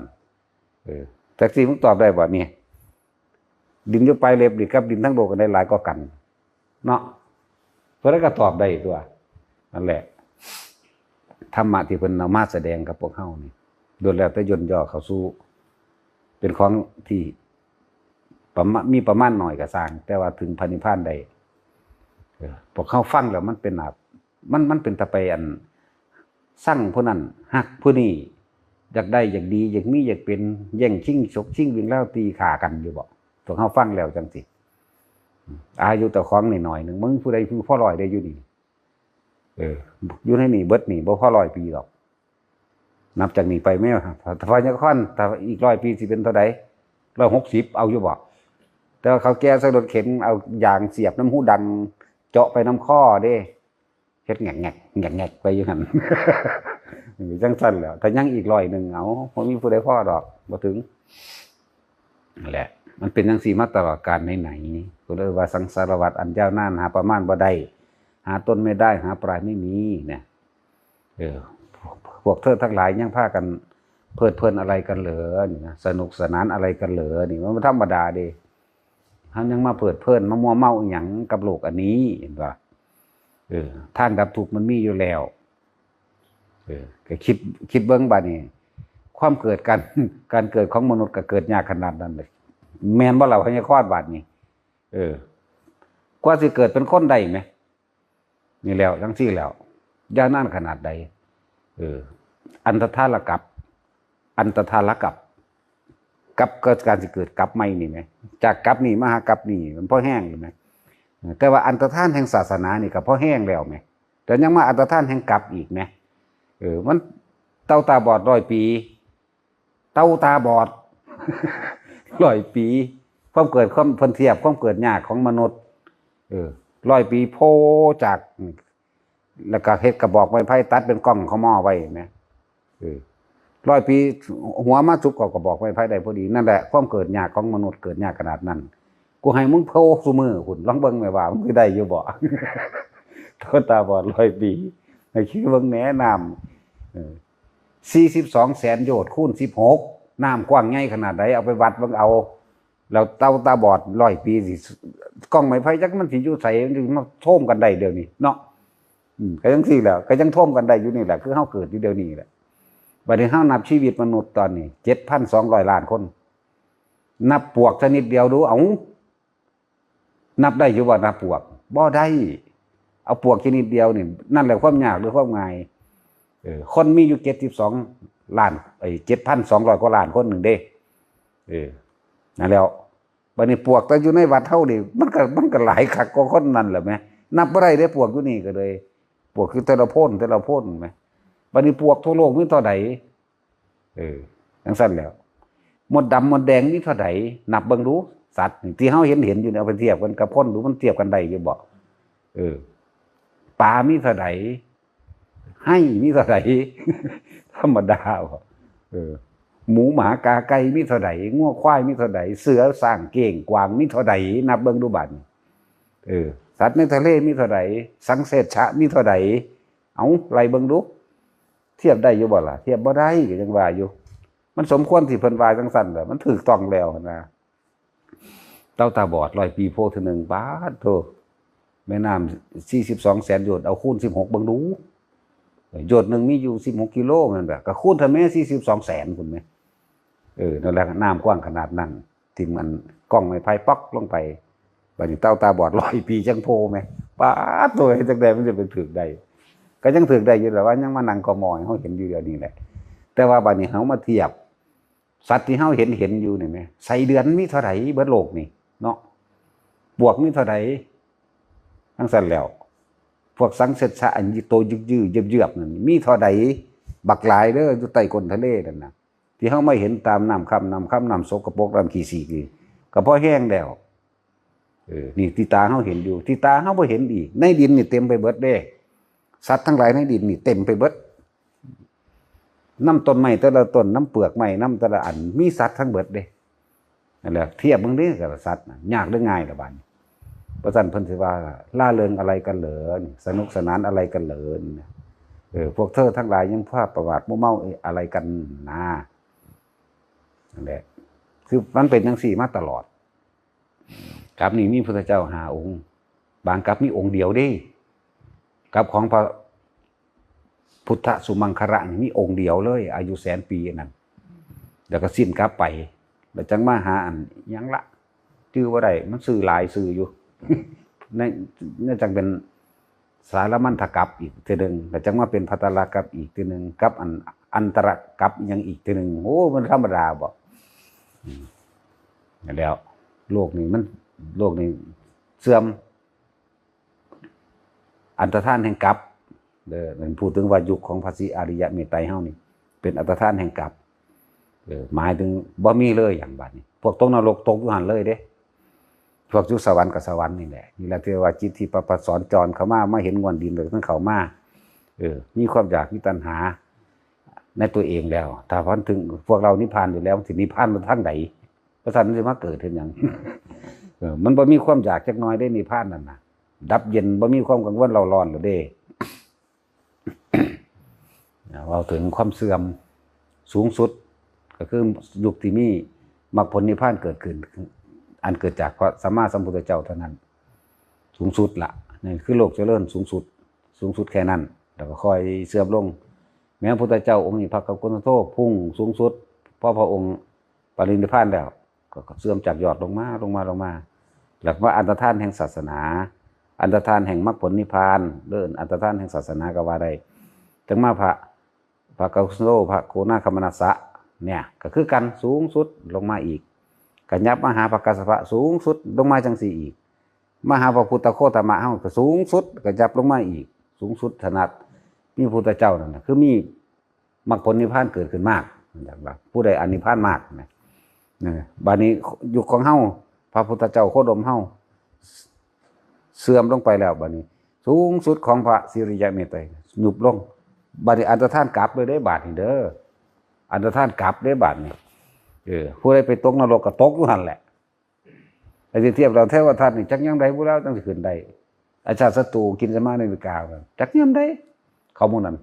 แต่สิมึงตอบได้บ่นี่ดินอยู่ปลายเล็บนี่กับดินทั้งโลกกันได้หลายกว่ากันเนาะเพิ่นก็ตอบได้ตัวนั่นแหละธรรมะที่เพิ่นเอามาแสดงกับพวกเฮานี่โดยแล้วแต่ย่นย่อเข้าสู่เป็นของที่มีประมาณหน่อยก็สร้างแต่ว่าถึงพระนิพพานได้พวกเฮาฟังแล้วมันเป็นมันเป็นตะไปอันสั่งผู้นั้นฮักผู้นี้อยากได้อยากดีอยากมีอยากเป็นแย่งชิงฉกชิงวิ่งเล่าตีขากันอยู่บ่พวกเฮาฟังแล้วจังสิอายุแต่ของนี่หน่อยนึงมึงผู้ใดผู้พ่อลอยได้อยู่นี่อยู่ในนี่เบิดนี่บ่พอ100 ปีหรอกนับจากนี้ไปแม่ถ้าพญาค่อนถ้าอีก100 ปีสิเป็นเท่าใด160เอาอยู่บ่แต่ว่าเขาแก้ใส่รถเข็นเอายางเสียบน้ำหูดังเจาะไปน้ำข้อเด้เฮ็ดแงกไปอยู่หั่นจังซั่นแล้วถ้ายังอีก100นึงเอาบ่มีผู้ใดพอดอกบ่ถึงนั่นแหละมันเป็นจังซี่มาตลอดกาลไหนๆก็เลยว่าสังสารวัฏอันยาวนานหาประมาณบ่ได้หาต้นไม่ได้หาปลายไม่มีเนี่ยพวกเธอทั้งหลายยังพากันเพลิดเพลินอะไรกันเหรอนี่นะสนุกสนานอะไรกันเหรอนี่มันธรรมดาเด้ท่านยังมาเพลิดเพลินมามัวเมาหยังกับโลกอันนี้เห็นป่ะทางดับทุกข์มันมีอยู่แล้วก็คิดเบิ่งบัดนี้ความเกิดการเกิดของมนุษย์ก็เกิดยากขนาดนั้นเลยแม่นบ่ล่ะพญาคลอดบาดนี้กว่าสิเกิดเป็นคนได้ไหมนี่แล้วจังซี่แล้วยาวนานขนาดใดอันตทาลกับเกิดการสิเกิดกับไม่นี่ไหมจากกับนี่มาหากับนี่มันพอแห้งหรือไหมแต่ว่าอันตทานแห่งศาสนานี่ก็พอแห้งแล้วไหมแต่ยังมาอันตทานแห่งกับอีกไหมมันเต้าตาบอด100 ปีเต้าตาบอด100 ปีความเกิดความเพิ่นเทียบความเกิดยากของมนุษย์100 ปีโพจากแล้วก็เฮ็ดกระบอกไม้ไผ่ตัดเป็นกล้องเขาหม้อไว้นะ100 ปีหัวมาจุกกระบอกไม้ไผ่ได้พอดีนั่นแหละความเกิดยากของมนุษย์เกิดยากขนาดนั้นกูให้มึงโพซุมือหุ่นลองเบิ่งแม่ว่ามึงสิได้อยู่บ่ตาบอด100 ปีให้คิดเบิ่งแหนน้ำ42 แสนโยชน์คูณ16น้ำกว้างใหญ่ขนาดใดเอาไปวัดเบิ่งเอาแล้วเต้าตาบอด100 ปีสิกล้องไม้ไผ่จักมันสิอยู่ไสมันสิมาโท่มกันได้เดี๋ยวนี้เนาะก็จังซี่แหล้วก็ยังโท่มกันได้อยู่นี่แหละคือเฮาเกิดอยู่เดี๋ยวนี้แหละบัดนี้เฮานับชีวิตมนุษย์ตอนนี้ 7,200 ล้านคนนับปวกชนิดเดียวดูเอานับได้อยู่บ่นับปวกบ่ได้เอาปวกชนิดเดียวนี่นั่นแหละความยากหรือความง่ายคนมีอยู่72 ล้าน7,200 กว่าล้านคนนึงเด้นั่นแล้วบัดนี้ปวกแต่อยู่ในวัดเฮานี่มันก็หลายคักกว่าคนนั่นแหละแม่นับบ่ได้เด้ปวกอยู่นี่ก็เลยปวกคือแต่ละโพ่นแม่บัดนี้ปวกทั่วโลกมีเท่าใดจังซั่นแล้วมดดำมดแดงมีเท่าใดนับเบิ่งดูสัตว์ที่เฮาเห็นอยู่เนี่ยเอาไปเทียบกันกับคนดูมันเทียบกันได้อยู่บ่ปลามีเท่าใดให้มีเท่าใดธรรมดาบ่หมูหมากาไก่มีเท่าใดงัวควายมีเท่าใดเสือสร้างเก้งกวางมีเท่าใดนับเบิ่งดูบัดสัตว์ในทะเลมีเท่าใดสังเสชะมีเท่าใดเอาไล่เบิ่งดูเทียบได้อยู่บ่ล่ะเทียบบ่ได้ก็ยังว่าอยู่มันสมควรที่เพิ่นว่าจังซั่นแหละมันถูกต้องแล้วนะเต้าตาบอด100 ปีโพเทื่อนึงบาดโธ่แม่น้ำ42 แสนโยชน์เอาคูณ16เบิ่งดูโยชน์นึงมีอยู่16 กิโลนั่นแหละก็คูณเท่าแม่42 แสนพุ่นแม่นั่นแหละน้ำกว้างขนาดนั้นที่มัน กล้องไม้ไผ่ป๊อกลงไปบัดนี้เต้าตาบอด100 ปีจังโพไหมป้าดตัวจังได๋มันจะเป็นถึกได้ก็ยังถึกได้อยู่แต่ว่ายังมานั่งกอมอยเฮาเห็นอยู่เดี๋ยวนี้แหละแต่ว่าบัดนี้เฮามาเทียบสัตว์ที่เฮาเห็นอยู่นี่แม่ไส้เดือนมีเท่าไหร่เบิดโลกนี่เนาะบวกมีเท่าไหร่ทั้งสั่นแล้วพวกสังเสษะอันโตยืดๆเยือบๆนั่นมีเท่าใดบักหลายเด้ออยู่ใต้ก้นทะเลนั่นน่ะที่เฮาไม่เห็นตามน้ำน้ำสกปรกน้ำขี้สีกนี่ก็พอแห้งแล้วนี่ที่ตาเฮาเห็นอยู่ที่ตาเฮาบ่เห็นอีกในดินนี่เต็มไปเบิดเด้สัตว์ทั้งหลายในดินนี่เต็มไปเบิดน้ำต้นไม้แต่ละต้นน้ำเปลือกไม้น้ำแต่ละอันมีสัตว์ทั้งเบิดเด้นั่นแหละเทียบมึงเด้กับสัตว์น่ะยากหรือง่ายล่ะบัดประสันเพิ่นสิว่าล่าเริงอะไรกันเหรอสนุกสนานอะไรกันเหรอพวกเธอทั้งหลายยังพาประวัติเมาอะไรกันนะนั่นแหละคือมันเป็นจังซี่มาตลอดกับนี่มีพระพุทธเจ้า5 องค์บางกับมีองค์เดียวเด้กับของพระพุทธสุมังคระนี่มีองค์เดียวเลยอายุ100,000 ปีนั่นแล้วก็สิ้นกลับไปแล้วจังมาหาอันยังละชื่อว่าได้มันสื่อหลายสื่ออยู่นั่นจังเป็นสารมันทกัปอีกทีหนึ่งแต่จังว่าเป็นพัตตลกัปอีกทีหนึ่งกับอันตรกัปยังอีกทีหนึ่งโอ้มันธรรมดาบอกแล้วโลกนี้เสื่อมอันตรธานแห่งกัปมันพูดถึงว่ายุคของพระศรีอริยเมตไตรเฮานี่เป็นอันตรธานแห่งกัปหมายถึงบ่มีเลยอย่างบัดนี้พวกตกนรกตกอยู่หันเลยเด้พวกอยู่สวรรค์กับสวรรค์นี่แหละนี่แหละที่ว่าจิตที่ประสอนจรเข้ามาเห็นงวนดินเลยทั้งเขามามีความอยากมีตัณหาในตัวเองแล้วถ้าพ้นถึงพวกเรานิพพานอยู่แล้วสินิพพานมันทางไหนพระสันจะมาเกิดขึ้นอย่างมันบ่มีความอยากจักน้อยได้นิพพานนั่นน่ะดับเย็นบ่มีความกังวลเราร้อนหรือเด้เราถึงความเสื่อมสูงสุดก็คือยุคที่มีมรรคผลนิพพานเกิดขึ้นอันเกิดจากพระสัมมาสัมพุทธเจ้าเท่านั้นสูงสุดละนี่คือโลกเจริญสูงสุดแค่นั้นแล้วก็ค่อยเสื่อมลงแม้พระพุทธเจ้าองค์นี้พระกัปปะโทพุ่งสูงสุดพอพระองค์ปรินิพพานแล้วก็เสื่อมจากยอดลงมาแล้วว่าอันตรธานแห่งศาสนาอันตรธานแห่งมรรคผลนิพพานเดินอันตรธานแห่งศาสนาก็ว่าได้ถึงมาพระกัปปะโทพระโคนาคัมมนัสสะเนี่ยก็คือกันสูงสุดลงมาอีกกัญญับมหาปกัสสปะสูงสุดลงมาจังสี่อีกมหาพระพุทธโคตมะเฮาก็สูงสุดกัญญับลงมาอีกสูงสุดถนัดมีพุทธเจ้านั่นคือมีมรรคผลนิพพานเกิดขึ้นมากอย่างว่าผู้ใดอนิพพานมากนะบัดนี้ยุคของเฮาพระพุทธเจ้าโคดมเฮาเสื่อมลงไปแล้วบัดนี้สูงสุดของพระสิริยะเมตไตรหยุบลงบัดนี้อันตรธานกลับเลยได้บาดนี่เด้ออันตรธานกลับได้บาดนี่ผู้ใดไปตกนรกก็ตกอยู่หั่นแหละไอ้ที่เทียบเราเทวทัตนี่จักยังไดผู้แล้วจังสิขึ้นได้อาชาติศัตรูกินสมาในวิกาจักยังไดเขาหมู่นั้น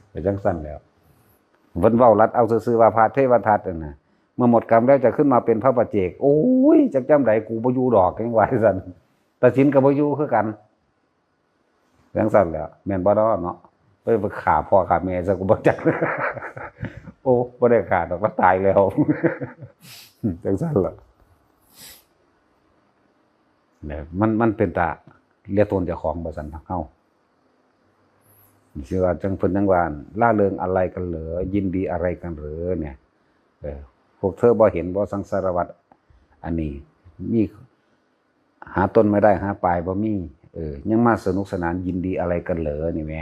ไปจังซั่นแล้วเพิ่นเว้ารัดเอาซื่อๆว่าพระเทวทัตนั่นน่ะเมื่อหมดกรรมแล้วจะขึ้นมาเป็นพระปัจเจกโอ้ยจักจำไดกูบ่อยู่ดอกจังว่าซั่นตัดสินก็บ่อยู่คือกันจังซั่นแล้วแม่นบ่เนาะไปฆ่าพ่อฆ่าแม่ซะกูบ่จักโอ้บ่ได้ฆ่าดอกว่าตายแล้วจังซั่นล่ะเนี่ยมันเป็นตาเรียกตนเจ้าของบ่ซั่นเฮาสิว่าจังเพิ่นจังว่าล่าเริงอะไรกันเหรอยินดีอะไรกันเหรอเนี่ยพวกเธอบ่เห็นบ่สังสารวัฏอันนี้มีหาต้นไม่ได้หาปลายบ่มียังมาสนุกสนานยินดีอะไรกันเหรอนี่แหม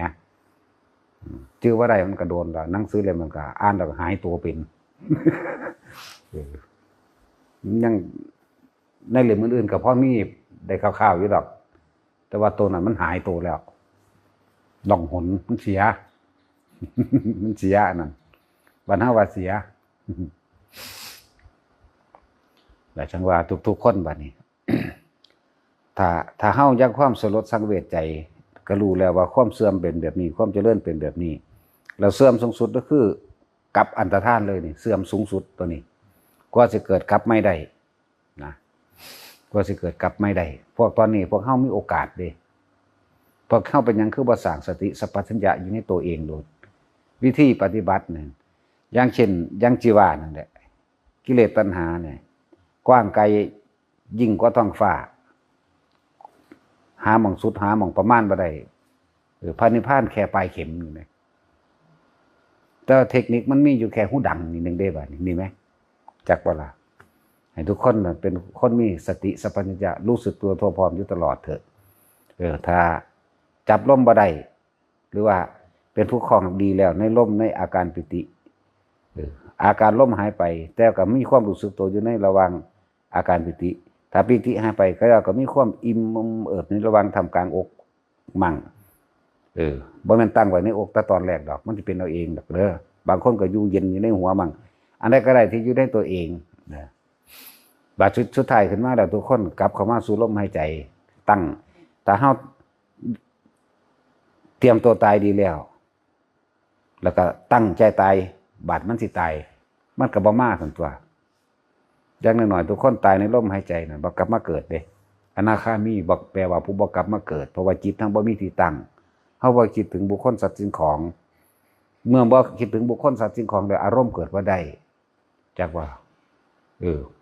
ชื่อว่าได้มันก็โดนแล้วหนังสือเล่มมันก็อ่านแล้วก็หายตัวเป็นยังในเล่มอื่นๆก็พอมีได้คร่าวๆอยู่ดอกแต่ว่าตัวนั้นมันหายตัวแล้วล่องหนมันเสียมันเสียนั่นบัดเฮาว่าเสียแต่จังว่าทุกๆคนบัดนี้ ถ้าเฮายังความสลดสังเวชใจก็รู้แล้วว่าความเสื่อมเป็นแบบนี้ความเจริญเป็นแบบนี้แล้วเสื่อมสูงสุดก็คือกับอันตรธานเลยนี่เสื่อมสูงสุดตัวนี้กว่าจะเกิดกับไม่ได้นะกว่าจะเกิดกับไม่ได้พวกตอนนี้พวกเฮามีโอกาสเด้พวกเฮาเป็นหยังคือบ่สร้างสติสัพพัญญะอยู่ในตัวเองโดยวิธีปฏิบัติเนี่ยอย่างเช่นยังจีวานั่นแหละกิเลสตัณหาเนี่ย กว้างไกลยิ่งกว่าท้องฟ้าหาหม่องสุดหาหม่องประมาณบ่ได้พระนิพพานแค่ปลายเข็มนี่แหมแต่เทคนิคมันมีอยู่แค่หูดังนี่นึงได้บัดนี้มั้ยจักบ่ล่ะให้ทุกคนเป็นคนมีสติสัมปชัญญะรู้สึกตัวทั่วพร้อมอยู่ตลอดเถอะถ้าจับลมบ่ได้หรือว่าเป็นผู้ครองดีแล้วในลมในอาการปิติอาการลมหายไปแต่ก็มีความรู้สึกตัวอยู่ในระหว่างอาการปิติถ้าปิติหายไปก็มีความอิ่มเอิบในระหว่างทำกลางอกมั่งบ่แม่นตั้งไว้ในอกแต่ตอนแรกดอกมันสิเป็นเอาเองดอกเด้อบางคนก็อยู่เย็นอยู่ในหัวมั่งอันใดก็ได้ที่อยู่ในตัวเองนะบัดสุดท้ายขึ้นมาแล้วทุกคนกลับเข้ามาสู่ลมหายใจตั้งถ้าเฮาเตรียมตัวตายดีแล้วก็ตั้งใจตายบาดมันสิตายมันก็บ่มาซั่นตัวอย่างน้อยๆทุกคนตายในลมหายใจน่ะบ่กลับมาเกิดเด้อนาคามีบ่แปลว่าผู้บ่กลับมาเกิดเพราะว่าจิตทั้งบ่มีที่ตั้งเฮาบ่คิดถึงบุคคลสัตว์สิ่งของเมื่อบ่คิดถึงบุคคลสัตว์สิ่งของแล้วอารมณ์เกิดบ่ได้จักว่า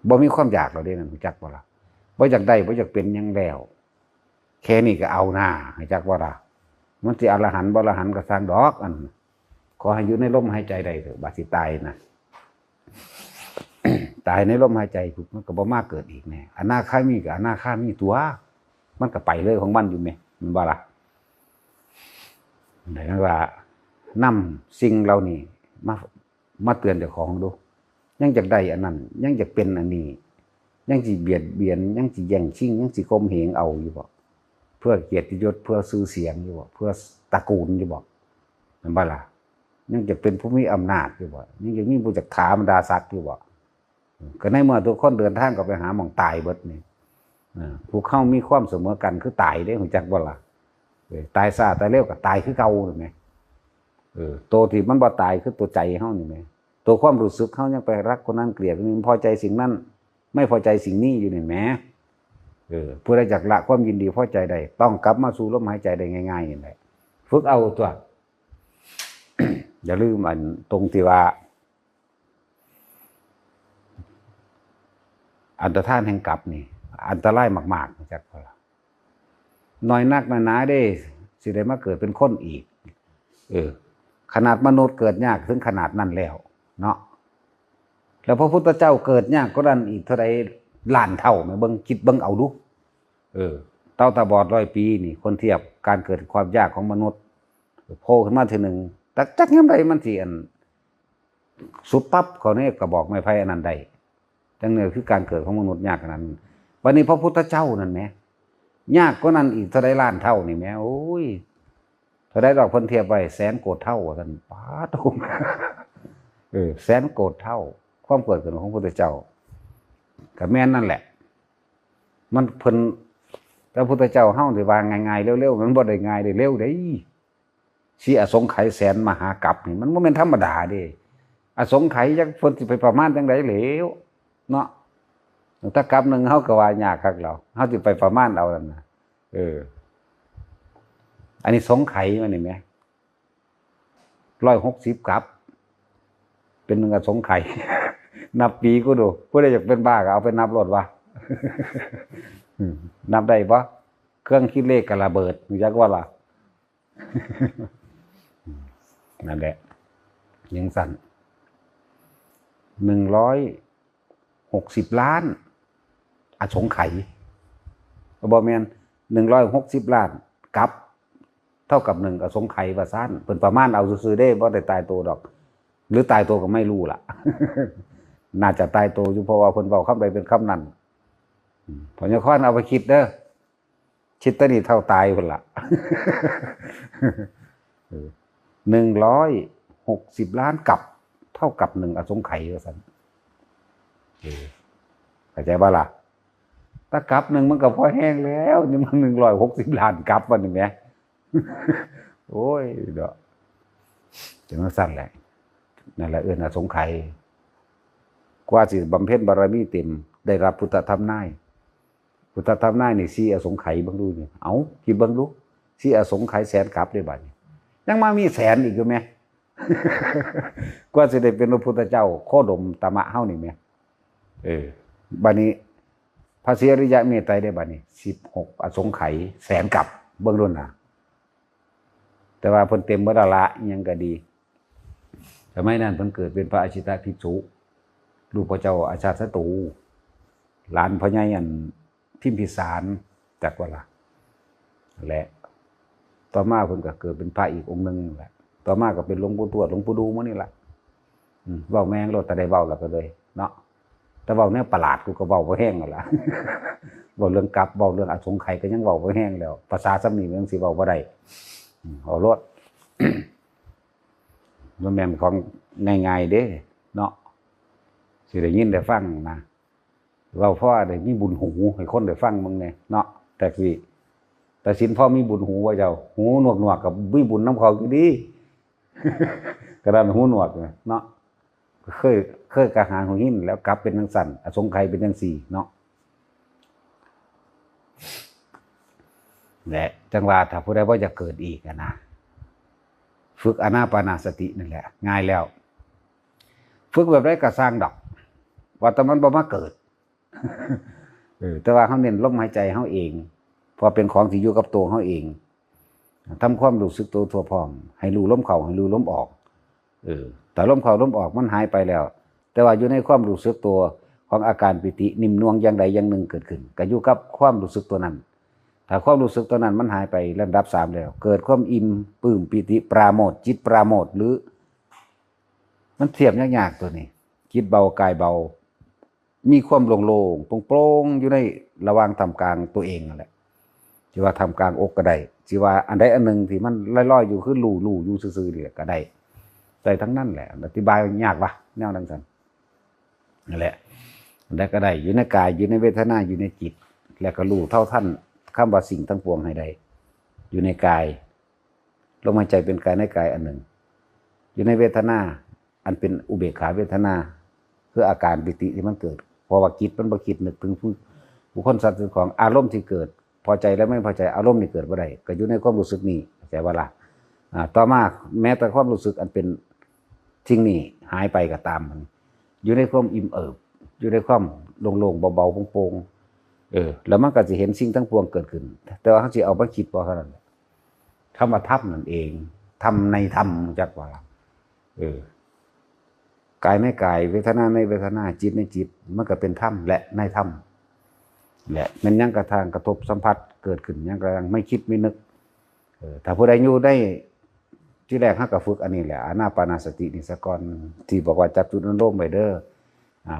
บ่มีความอยากแล้วเด้นั่นจักบ่ล่ะบ่อยากได้บ่อยากเป็นหยังแล้วแค่นี้ก็เอาหน้าให้จักว่าล่ะมันสิอรหันต์บ่อรหันต์ก็สร้างดอกอันขอให้อยู่ในลมหายใจได้เถอะบาดสิตายนะ ตายในลมหายใจปุ๊บมันก็บ่มาเกิดอีกแน่อนาคามีกับอนาคามีตัวมันก็ไปเลยของมันอยู่แม่มันบ่ล่ะได้ว่านำสิ่งเหล่านี้มาเตือนเจ้าของดูยังอยากได้อันนั้นยังอยากเป็นอันนี้ยังสิเบียดเบียนยังสิแย่งชิงยังสิข่มเหงเอาอยู่บ่เพื่อเกียรติยศเพื่อชื่อเสียงอยู่บ่เพื่อตระกูลอยู่บ่แม่นบ่ล่ะยังจะเป็นผู้มีอำนาจอยู่บ่ยังจะมีผู้จักถาบรรดาศักดิ์อยู่บ่ก็ในเมื่อทุกคนเดินทางก็ไปหาหม่องตายเบิดนี่ผู้เข้ามีความเสมอกันคือตายได้ฮู้จักบ่ล่ะตายซ่าตายเร็วก็ตายคือเก่านั่นแหมตัวที่มันบ่ตายคือตัวใจเฮานี่แหมตัวความรู้สึกเฮายังไปรักคนนั้นเกลียดคนนี้พอใจสิ่งนั้นไม่พอใจสิ่งนี้อยู่นี่แหมผู้ใดอยากละความยินดีพอใจได้ต้องกลับมาสู่ลมหายใจได้ง่ายๆนี่แหละฝึกเอาตัว อย่าลืมอันตรงที่ว่าอันตรธานแห่งกลับนี่อันตรายมากๆจักพอละน้อยนักหนาได้สิได้มาเกิดเป็นคนอีกขนาดมนุษย์เกิดยากถึงขนาดนั้นแล้วเนาะแล้วพระพุทธเจ้าเกิดยากก็ดันอีกเท่าไรล้านเท่าแม่เบิ่งคิดเบิ่งเอาดูเต้าตาบอด100 ปีนี่คนเทียบการเกิดความยากของมนุษย์โผล่ขึ้นมาทีหนึ่งแต่จักยามใดมันสิอันสุดปั๊บเขาเนี่ยก็บอกไม้ไผ่อันนั้นได้จังเนี่ยคือการเกิดของมนุษย์ยากขนาดนั้นวันนี้พระพุทธเจ้านั่นแหมยากกว่านั้นอีกเท่าใดล้านเท่านี่แหมโอ้ยเท่าใดดอกเพิ่นเทียบไว้แสนโกฏเท่าว่าซั่นป๊าดโแสนโกฏเท่าความเกิดขึ้นของพระพุทธเจ้าก็แม่นนั่นแหละมันเพิ่นพระพุทธเจ้าเฮาสิว่าง่ายๆเร็วๆมันบ่ได้ง่ายได้เร็วเด้สิอสงไขยแสนมหากัปนี่มันบ่แม่นธรรมดาเด้อสงไขยจักเพิ่นสิไปประมาณจังได๋เหลวเนาะถ้ากัปนึงเฮาก็ว่ายากคักแล้วเฮาสิไปประมาณเอานั่นน่ะอันนี้สงไขยมันนี่แหม160กัปเป็นนึงอสงไขยนับปีก็ดูผู้ใดอยากเป็นบ้าก็เอาไปนับรถว่านับได้บ่เครื่องคิดเลขก็ระเบิดรู้จักว่าล่ะนั่นแหละยังสั่น160 ล้านอสงไขยบ่แม่น160 ล้านกับเท่ากับ1อสงไขยว่าซั่นเพิ่นประมาณเอาซื่อๆเด้บ่ได้ตายตัวดอกหรือตายตัวก็ไม่รู้ล่ะ น่าจะตายตัวอยู่เพราะว่าเพิ่นเว้าคำใดเป็นคำนั้นพญาคอนเอาไปคิดเด้อคิดตะนี่เท่าตายพุ่นล่ะ 160 ล้านกับเท่ากับ1อสงไขยว่าซั่นเข้าใจบ่ล่ะถ้ากับ1มันก็พอแห้งแล้วนี่มัน160 ล้านกับว่านี่แหม โอ้ยเด้อจังซั่นแหละนั่นแหละอสงไขยกว่าสิบำเพ็ญบารมีเต็มได้รับพุทธธรรมนายพุทธธรรมนายนี่4อสงไขยเบิ่งดูนี่เอ้าคิดเบิ่งดู4อสงไขยแสนกับได้บัดนี้ยังมามีแสนอีกอยู่แม่ กว่าสิได้เป็นพระพุทธเจ้าโคดมตมะเฮานี่แม่ บัดนี้พระศรีอริยะเมตไตรได้บัดนี้16อสงไขยแสนกับเบื้องต้นน่ะแต่ว่าเพิ่นเต็มเบิดละยังก็ดีสมัยนั้นเพิ่นเกิดเป็นพระอาชิตภิกษุลูกพระเจ้าอาชาติศัตรูหลานพ่อใหญ่อันพิมพิสารจักว่าล่ะและต่อมาเพิ่นก็เกิดเป็นพระอีกองค์นึงแหละต่อมาก็เป็นหลวงปู่ทวดหลวงปู่ดูมื้อนี่ล่ะเว้าแม่งโลดแต่ได้เว้าแล้วก็เลยเนาะแต่เว้าแนวประหลาดกูก็เว้าบ่แห้งแล้วล่ะ เว้าเรื่องกลับเว้าเรื่องอสงไขยก็ยังเว้าบ่แห้งแล้วภาษาซ้ำนี้มันสิเว้าบ่ได้เอาโลด มันแม่นของง่ายๆเด้เนาะสิได้ยินได้ฟังนะเว้าพอได้มีบุญหูให้คนได้ฟังมึงแน่เนาะแต่สินพ่อมีบุญหูว่าเจ้าหูหนวกๆกับมีบุญน้ำเขาอยู่ดี กระดานหูหนวกเนาะเคยกระหางหูหินแล้วกลับเป็นจังสั่นอสงไขยเป็นจังสี่เนาะและจังหวะถ้าผู้ใดว่าจะเกิดอีกนะฝึกอานาปานสตินั่นแหละง่ายแล้วฝึกแบบไรก็สร้างดอกว่าแต่มันบ่มาเกิด แต่ว่าเขาเน้นลมหายใจเขาเองพอเป็นของที่อยู่กับตัวเขาเองทำความรู้สึกตัวทั่วพร้อมให้รู้ลมเข้าให้รู้ลมออกแต่ลมเข้าลมออกมันหายไปแล้วแต่ว่าอยู่ในความรู้สึกตัวของอาการปิตินิ่มนวลอย่างใดอย่างหนึ่งเกิดขึ้นก็อยู่กับความรู้สึกตัวนั้นถ้าความรู้สึกตัวนั้นมันหายไประดับ3แล้วเกิดความอิ่มปลื้มปิติปราโมทย์จิตปราโมทย์หรือมันเทียบยากๆตัวนี้จิตเบากายเบามีความโล่งๆโปร่งๆอยู่ในระหว่างทำกลางตัวเองนั่นแหละที่ว่าทำกลางอกก็ได้ที่ว่าอันใดอันหนึ่งที่มันลอยๆอยู่คือลู่อยู่ซื่อๆนี่ก็ได้แต่ทั้งนั้นแหละอธิบายยากวะแนวนั้นสั่นนั่นแหละอันใดก็ได้อยู่ในกายอยู่ในเวทนาอยู่ในจิตแล้วก็รู้เท่าท่านคำว่าสิ่งทั้งปวงให้ได้อยู่ในกายลมหายใจเป็นกายในกายอันหนึ่งอยู่ในเวทนาอันเป็นอุเบกขาเวทนาคืออาการปิติที่มันเกิดเพราะว่าจิตมันบ่คิดนึกถึงบุคคลสัตว์สิ่งของอารมณ์ที่เกิดพอใจและไม่พอใจอารมณ์นี่เกิดบ่ได้ก็อยู่ในความรู้สึกนี้เข้าใจว่าล่ะต่อมาแม้แต่ความรู้สึกอันเป็นทิ้งนี่หายไปก็ตามมันอยู่ในความอิ่มเอิบอยู่ในความโล่งๆเบาๆโปร่งๆแล้วมันก็จะเห็นสิ่งทั้งปวงเกิดขึ้นแต่ว่าเขาสิเอามาคิดบ่เท่านั้นคำว่าธรรมนั่นเองธรรมในธรรมจักว่าล่ะกายในกายเวทนาในเวทนาจิตในจิตมันก็เป็นธรรมและในธรรมและมันยังกระทางกระทบสัมผัสเกิดขึ้นยังกระทางไม่คิดไม่นึกถ้าผู้ใดอยู่ได้ที่แรกเขาก็ฝึกอันนี้แหละอานาปานสตินี่ซะก่อนที่บอกว่าจับจุดอารมณ์ไว้เด้อ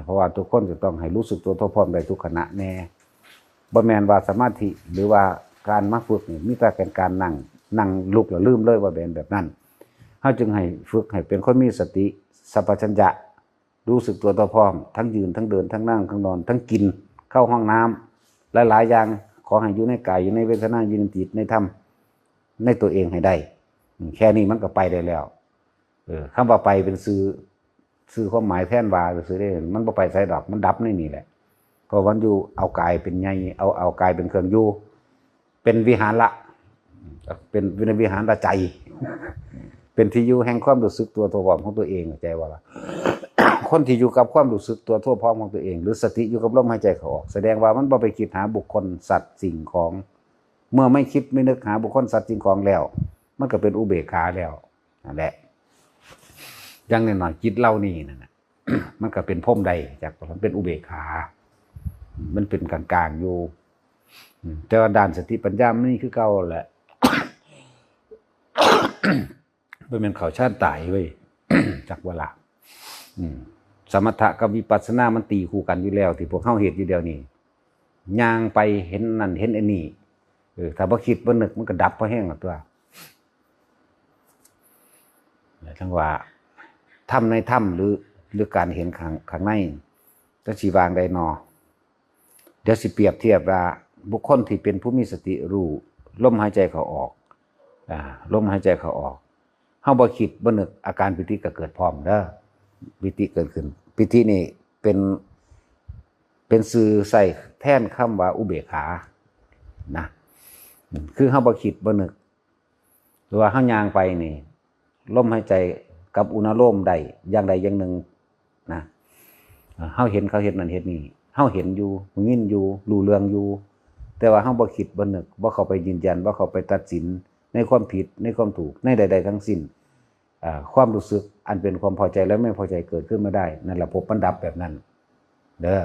เพราะว่าทุกคนจะต้องให้รู้สึกตัวทั่วพร้อมได้ทุกขณะแน่บ่แม่นว่าสมาธิหรือว่าการมาฝึกนี่มีแต่เป็นการนั่งลุกแล้วลืมเลยว่าเป็นแบบนั้นเฮาจึงให้ฝึกให้เป็นคนมีสติสัพพัญญะรู้สึกตัวทั่วพร้อมทั้งยืนทั้งเดินทั้งนั่งทั้งนอนทั้งกินเข้าห้องน้ำหลายๆอย่างขอให้อยู่ในกายอยู่ในเวทนาอยู่ในจิตในธรรมในตัวเองให้ได้แค่นี้มันก็ไปได้แล้วคำว่าไปเป็นซื้อความหมายแทนว่าซื้อได้มันบ่ไปใส่ดอกมันดับในนี่แหละเพราะวันอยู่เอากายเป็นใหญ่เอากายเป็นเครื่องอยู่เป็นวิหารละเป็นวิหารละใจ เป็นที่อยู่แห่งความรู้สึกตัวทั่วพร้อมของตัวเองใจว่าล่ะ คนที่อยู่กับความรู้สึกตัวทั่วพร้อมของตัวเองหรือสติอยู่กับลมหายใจเข้าออกแสดงว่ามันบ่ไปคิดหาบุคคลสัตว์สิ่งของเมื่อไม่คิดไม่นึกหาบุคคลสัตว์สิ่งของแล้วมันก็เป็นอุเบกขาแล้วนั่นแหละอย่างน้อยๆจิตเรานี่นั่นน่ะ มันก็เป็นพรหมใดจากมันเป็นอุเบกขามันเป็นกลางๆอยู่แต่ว่าด้านสติปัญญามันนี่คือเก่าแหละ มันเป็นเขาชาติตายเว้ย จากเวลาสมถะกับวิปัสสนามันตีคู่กันอยู่แล้วที่พวกเฮาเฮ็ดอยู่เดียวนี้ย่างไปเห็นนั่นเห็นไอ้นี่ถ้าบ่คิดบ่นึกมันก็ดับบ่แห้งตัวทั้งว่าธรรมในธรรมหรือการเห็นข้างในจะสิวางได้นอเดี๋ยวสิเปรียบเทียบว่าบุคคลที่เป็นผู้มีสติรู้ลมหายใจเข้าออกลมหายใจเข้าออกเฮาบ่คิดบ่นึกอาการปิติก็เกิดพร้อมเด้อปิติเกิดขึ้นปิตินี่เป็นสื่อใส่แทนคำว่าอุเบกขานะคือเฮาบ่คิดบ่นึกหรือว่าเฮาย่างไปนี่ลมหายใจกับอุณโลมใดอย่างใดอย่างหนึ่งนะเฮาเห็นเขาเฮ็ดนั่นเฮ็ดนี่ เฮาเห็นอยู่ยินอยู่รู้เรื่องอยู่แต่ว่าเฮาบ่คิดบ่นึกบ่เข้าไปยืนยันบ่เข้าไปตัดสินในความผิดในความถูกในใดๆทั้งสิ้นความรู้สึกอันเป็นความพอใจและไม่พอใจเกิดขึ้นมาได้นั่นแหละภพมันดับแบบนั้นเด้อ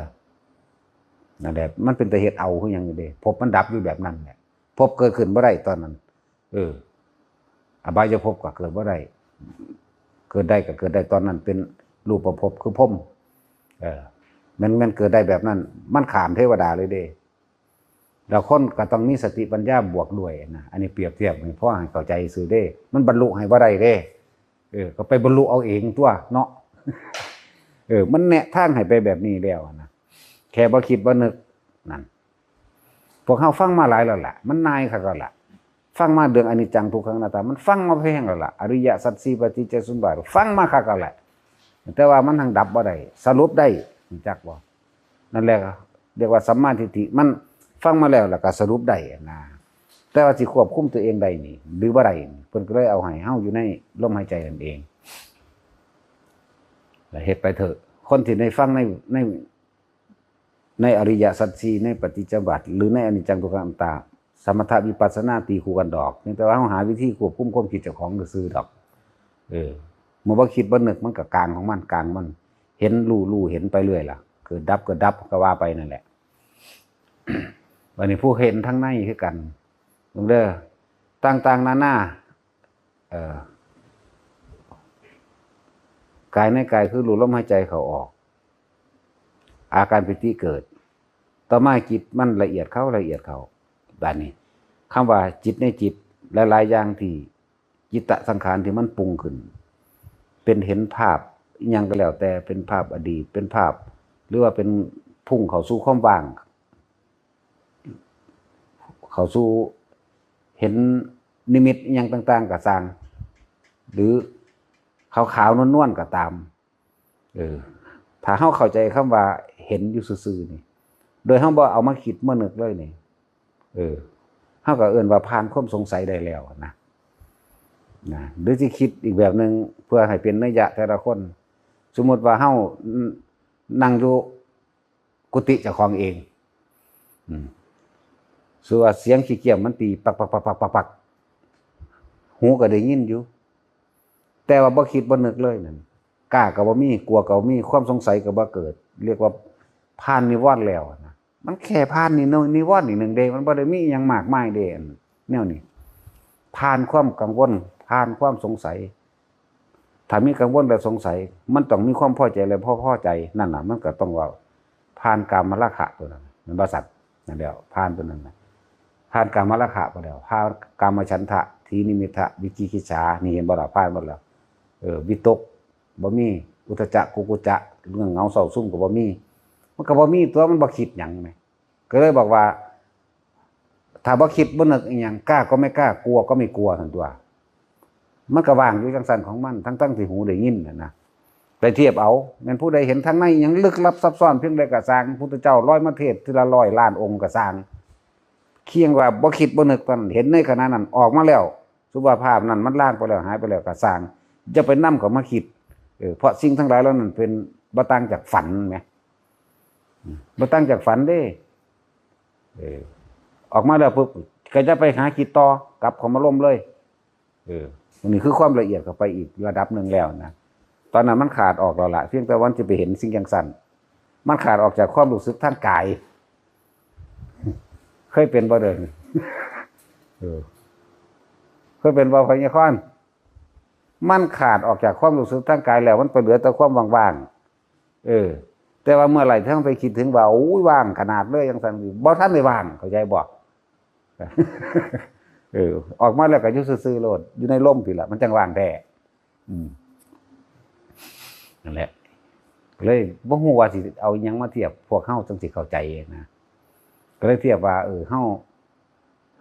นั่นแหละมันเป็นแต่เหตุเอาคือหยังอยู่เด้ภพมันดับอยู่แบบนั้นแหละภพเกิดขึ้นบ่ได้ตอนนั้นอบายภพก็เกิดบ่ได้เกิดได้ก็เกิดได้ตอนนั้นเป็นรูปภพคือพรหมมันเกิดได้แบบนั้นมันข้ามเทวดาเลยเด้เราคนก็ต้องมีสติปัญญาบวกด้วยนะอันนี้เปรียบเทียบให้พ่อให้เข้าใจซื่อเด้มันบรรลุให้บ่ได้เด้ก็ไปบรรลุเอาเองตัวเนาะมันแนะทางให้ไปแบบนี้แล้วนะแค่บ่คิดบ่นึกนั่นพวกเฮาฟังมาหลายแล้วล่ะมันนายคักแล้วล่ะฟังมาเรื่องอนิจจังทุกขังอนัตตามันฟังมาแพงแล้วล่ะอริยสัจสี่ปฏิจจสมุปบาทฟังมาคักแล้วแหละแต่ว่ามันทางดับบ่ได้สรุปได้จักบ่นั่นแหละเรียกว่าสัมมาทิฏฐิมันฟังมาแล้วก็สรุปได้นะแต่ว่าสิควบคุมตัวเองได้นี่หรือบ่ได้เพิ่นก็เลยเอาให้เฮาอยู่ในลมหายใจนั่นเองแล้วเฮ็ดไปเถอะคนที่ได้ฟังในอริยสัจสี่ในปฏิจจสมุปบาทหรือในอนิจจังทุกขังอนัตตาสมถะวิปัสสนาตีคู่กันดอกแต่ว่าเฮาหาวิธีควบคุมความคิดเจ้าของซื่อดอกเมื่อบ่คิดบ่นึกมันก็กลางของมันกลางมันเห็นรู้เห็นไปเรื่อยล่ะเกิดดับก็ว่าไปนั่นแหละวันนี้ผู้เห็นทั้งในคือกันเด้อต่างๆนานา กายในกายคือรู้ลมหายใจเขาออกอาการปิติเกิดต่อมาจิตมันละเอียดเข้าแบบนี้คำว่าจิตในจิตหลายๆอย่างที่จิตตสังขารที่มันปรุงขึ้นเป็นเห็นภาพยังก็แล้วแต่เป็นภาพอดีตเป็นภาพหรือว่าเป็นพุ่งเข้าสู่ความว่างเข้าสู่เห็นนิมิตยังต่างๆก็สร้างหรือขาวๆนวลๆก็ตามถ้าเฮาเข้าใจคำว่าเห็นอยู่ซื่อๆนี่โดยเฮาบ่เอามาคิดมานึกเลยนี่เฮาก็เอิ้นว่าผ่านความสงสัยได้แล้วนะหรือสิคิดอีกแบบนึงเพื่อให้เป็นนัยยะแต่ละคนสมมุติว่าเฮานั่งอยู่กุฏิเจ้าของเองส่วนเสียงขี้เกียจมันตีปักหูก็ได้ยินอยู่แต่ว่าบ่คิดบ่นึกเลยนั่นกล้าก็บ่มีกลัวก็บ่มีความสงสัยก็บ่เกิดเรียกว่าผ่านนิวรณ์แล้วนะมันแค่ผ่านนิวรณ์อีกหนึ่งเด้มันบ่ได้มีหยังมากมายเด้แนวนี้ผ่านความกังวลผ่านความสงสัยถ้ามีกังวลและสงสัยมันต้องมีความพอใจและพอใจนั่นน่ะมันก็ต้องว่าผ่านกามราคะตัวนั้นมันบ่สัตว์นั่นแล้วผ่านตัวนั้นน่ะผ่านกามราคะไปแล้วผ่านกามฉันทะทีนิมิทะวิจิกิจฉานี่เห็นบ่ล่ะผ่านหมดแล้ววิตกบ่มีอุทจักกุกุจจะเรื่องเหงาเศร้าซุ่มก็บ่มีมันก็บ่มีตัวมันบ่คิดหยังแหมก็เลยบอกว่าถ้าบ่คิดบ่นึกอีหยังกล้าก็ไม่กล้ากลัวก็ไม่กลัวทั้งตัวมันก็ว่างอยู่จังซั่นของมันทั้งที่หูได้ยินนะไปเทียบเอาแม่นผู้ใดเห็นทางในหยังลึกลับซับซ้อนเพียงใดก็สร้างพุทธเจ้าร้อยมาเทศทีละ100ล้านองค์ก็สร้างเคียงว่าบ่คิดบ่นึกตอนเห็นในขณะนั้นออกมาแล้วสุภาพนั้นมันล่างไปแล้วหายไปแล้วก็สร้างจะไปนำเขามาคิดเพราะสิ่งทั้งหลายเหล่านั้นเป็นบ่ต่างจากฝันแหมบ่ต่างจากฝันเด้ออกมาแล้วปุ๊บก็จะไปหาคิดต่อกลับเข้ามาล้มเลยนี่คือความละเอียดเข้าไปอีกระดับนึงแล้วนะตอนนั้นมันขาดออกแล้วล่ะเพียงแต่วันจะไปเห็นสิ่งจังซั่นมันขาดออกจากความรู้สึกทางกายเคยเป็นบ่เด้อเคยเป็นบ่พญาคอนมันขาดออกจากความรู้สึกทางกายแล้วมันไปเหลือแต่ความว่างๆแต่ว่าเมื่อไหร่ที่ต้องไปคิดถึงว่าโอ้ยว่างขนาดเลยจังซั่นบ่ทันได้ว่างเข้าใจบ่ออกมาแล้วก็อยู่ซื่อๆโลดอยู่ในลมพี่ล่ะมันจังว่างแท้นั่นแหละเลยบ่ฮู้ว่าสิเอาหยังมาเทียบพวกเฮาจังสิเข้าใจนะก็เลยเทียบว่าเฮ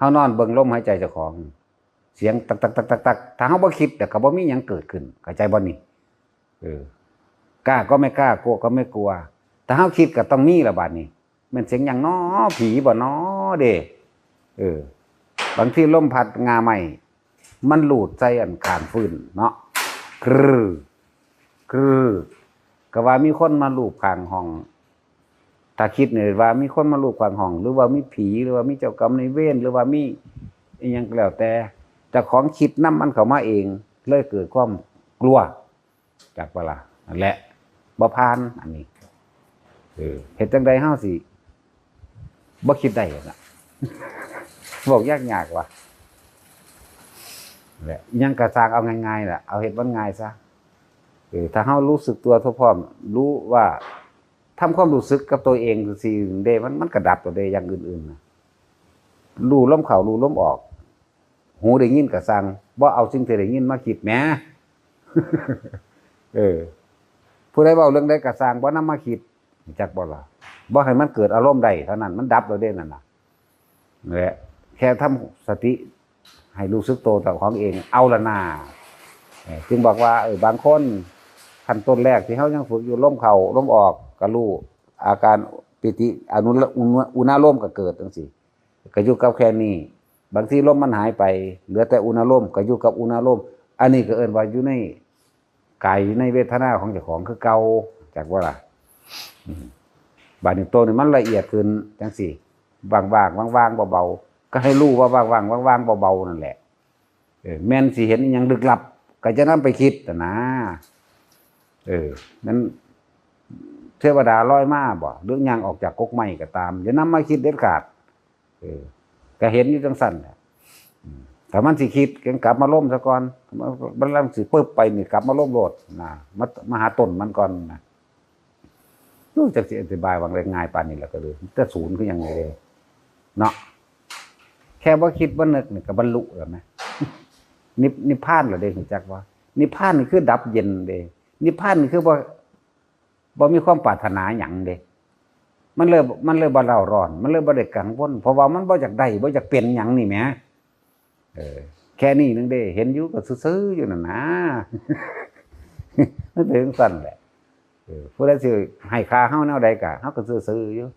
านอนเบิ่งลมหายใจเจ้าของเสียงตักถ้าเฮาบ่คิดแต่ก็บ่มีหยังเกิดขึ้นเข้าใจบ่นี่กล้าก็ไม่กล้ากลัวก็ไม่กลัวถ้าเฮาคิดก็ต้องมีละบาดนี้มันเสียงหยังน้อผีบ่น้อเด้บางทีลมพัดงาใหม่มันหลูดใจอันขานฟื้นเนาะคือก็ว่ามีคนมาลูบข้างห้อง ถ้าคิดเนี่ยว่ามีคนมาลูกขวางห้องหรือว่ามีผีหรือว่ามีเจ้ากรรมนายเวรหรือว่ามีอีหยังก็แล้วแต่เจ้าของคิดนำมันเข้ามาเองเลยเกิดความกลัวจากเวลานั่นแหละบ่ผ่านอันนี้เฮ็ดจังได๋เฮาสิบ่คิดได้น่ะ บอกยากว่ะแหละยังกระสร้างเอาง่ายๆล่ะเอาเฮ็ดมันง่ายซะถ้าเฮารู้สึกตัวทั่วพร้อมรู้ว่าทำความรู้สึกกับตัวเองสิเด้มันกระดับตัวเด้อย่างอื่นๆนะรู้ลมเข้ารู้ลมออกหูได้ยินก็สั่งบ่เอาสิ่งที่ได้ยินมาคิดแหม ผู้ใดเว้าเรื่องใดก็สั่งบ่นำมาคิดจักบ่ล่ะบ่ให้มันเกิดอารมณ์ใดเท่านั้นมันดับแล้วเด้นั่นน่ะแหละแค่ทำสติให้รู้สึกตัวต่อของเองเอาละนาจึงบอกว่าบางคนขั้นต้นแรกที่เขายังฝึกอยู่ลมเข้าลมออกก็รู้อาการปิติอุณาโลมก็เกิดจังซี่ก็อยู่กับแค่นี้บางทีลมมันหายไปเหลือแต่อุณาโลมก็อยู่กับอุณาโลมอันนี้ก็เอิ้นว่าอยู่ในกายในเวทนาของเจ้าของคือเก่าจากว่าล่ะบาดนี้ตัวนี่มันละเอียดขึ้นจังซี่ว่างๆเบาๆก็ให้รู้ว่าว่างๆเบาๆนั่นแหละแม่นสิเห็นอีหยังลึกลับก็จะนำไปคิดนะนั้นเทวดาลอยมาบ่เรื่องยังออกจากกกไม้ก็ตามอย่านำมาคิดเด็ดขาดก็เห็นอยู่จังซั่นถ้ามันสิคิดกลับมาล้มซะก่อนมันลังสิปึ๊บไปนี่กลับมาล้มโลดนะมาหาต้นมันก่อนนะรู้จักสิอธิบายว่าง่ายปานนี้แล้วก็เลยแต่ศูนย์คือยังไงเลยเนาะแค่บ่คิดบ่นึกนี่ก็บรรลุแล้วมั้ยนิพพานเหรอเด้รู้จักว่านิพพานนี่คือดับเย็นเด้นิพพานนี่คือบ่มีความปรารถนาหยังเด้มันเลยบ่เร่าร้อนมันเลยบ่ได้กังวลเพราะว่ามันบ่อยากได้บ่อยากเป็นหยังนี่แหมแค่นี้นึงเด้เห็นอยู่ก็ซื่อๆอยู่นั่นนะมันเป็นจังซั่นแหละผู้ใดสิให้ค่าเฮาแนวใดก็เฮาก็ซื่อๆอยู่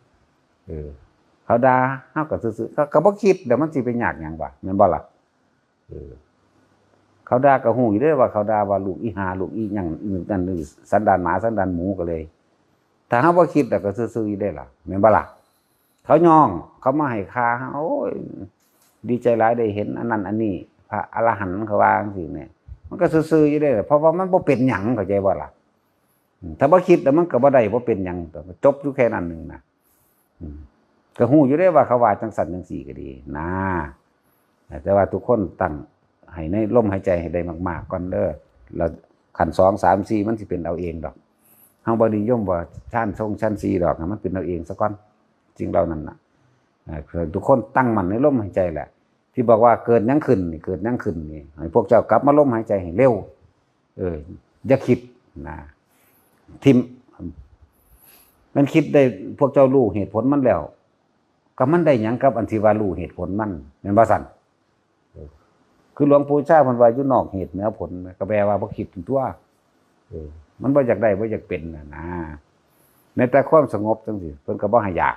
เขาด่าเฮาก็ซื่อๆก็บ่คิดเดี๋ยวมันสิไปยากหยังวะแม่นบ่ล่ะเขาด่าก็ฮู้อยู่เด้อว่าเขาด่าว่าลูกอีหาลูกอีหยังนั่นนี่สันดานหมาสันดานหมูก็เลยถ้าเฮาบ่คิดแล้วก็ซื่อๆอยู่ได้ล่ะแม่นบ่ล่ะเขาย่องเขามาให้ค่าโอ้ยดีใจหลายได้เห็นอันนั้นอันนี้พระอรหันต์เขาว่าจังซี่เนี่ยมันก็ซื่อๆอยู่ได้เพราะว่ามันบ่เป็นหยังเข้าใจบ่ล่ะถ้าบ่คิดแล้วมันก็บ่ได้บ่เป็นหยังจบอยู่แค่นั้นนึงนะก็ฮู้อยู่ได้ว่าเขาว่าจังซั่นจังซี่ก็ดีนะแต่ว่าทุกคนตั้งให้ในลมหายใจให้ได้มากๆก่อนเด้อแล้วขั้น2 3 4มันสิเป็นเอาเองดอกเฮาบ่นิยมว่าชั้น4ดอกมันเป็นเอาเองซะก่อนจริงเหล่านั้นน่ะทุกคนตั้งมั่นในลมหายใจแหละที่บอกว่าเกิดหยังขึ้นนี่เกิดหยังขึ้นนี่ให้พวกเจ้ากลับมาลมหายใจให้เร็วอย่าคิดนะทิมมันคิดได้พวกเจ้ารู้เหตุผลมันแล้วก็มันได้หยังกับอันที่ว่ารู้เหตุผลมันแม่นบ่ซั่นคือหลวงปู่ชาเพิ่นว่าอยู่นอกเหตุเหนือผลก็แปลว่าบ่คิดถึงตัวมันบ่อยากได้บ่อยากเป็นน่ะนะในแต่ความสงบจังซี่เพิ่นก็บ่ให้อยาก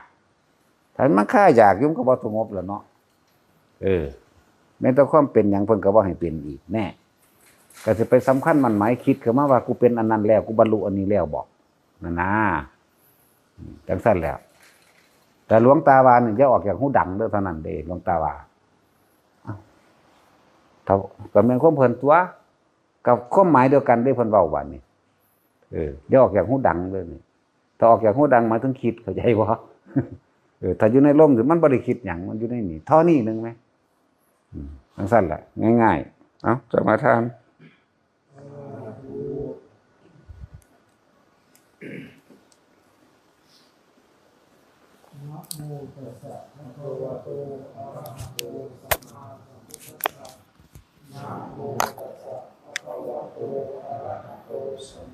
ถ้ามันค่าอยากอยู่มันก็บ่สงบแล้วเนาะในแต่ความเป็นหยังเพิ่นก็บ่ให้เป็นอีกแน่ก็สิไปสำคัญมันหมายคิดขึ้นมาว่ากูเป็นอันนั้นแล้วกูบรรลุอันนี้แล้วบอกนั่นนะจังซั่นแล้วแต่หลวงตาว่านี่อย่าออกจากหูดังเด้อเท่านั้นเด้หลวงตาว่าก็แม่นความเพิ่นตัวกับความหมายเดียวกันได้เพิ่นเว้าว่านี่อย่าออกจากหูดังเด้อนี่ถ้าออกจากหูดังหมายถึงคิดเข้าใจบ่ถ้าอยู่ในลมหรือมันบ่ได้คิดหยังมันอยู่ในนี่เท่านี้นึงมั้ยจังซั่นแหละง่ายๆเอ้าจะมาทานนะโมตัสสะภะคะวะโตอะระหะโตสัมมาสัมพุทธัสสะนะโมตัสสะภะคะวะโตอะระหะโตสัม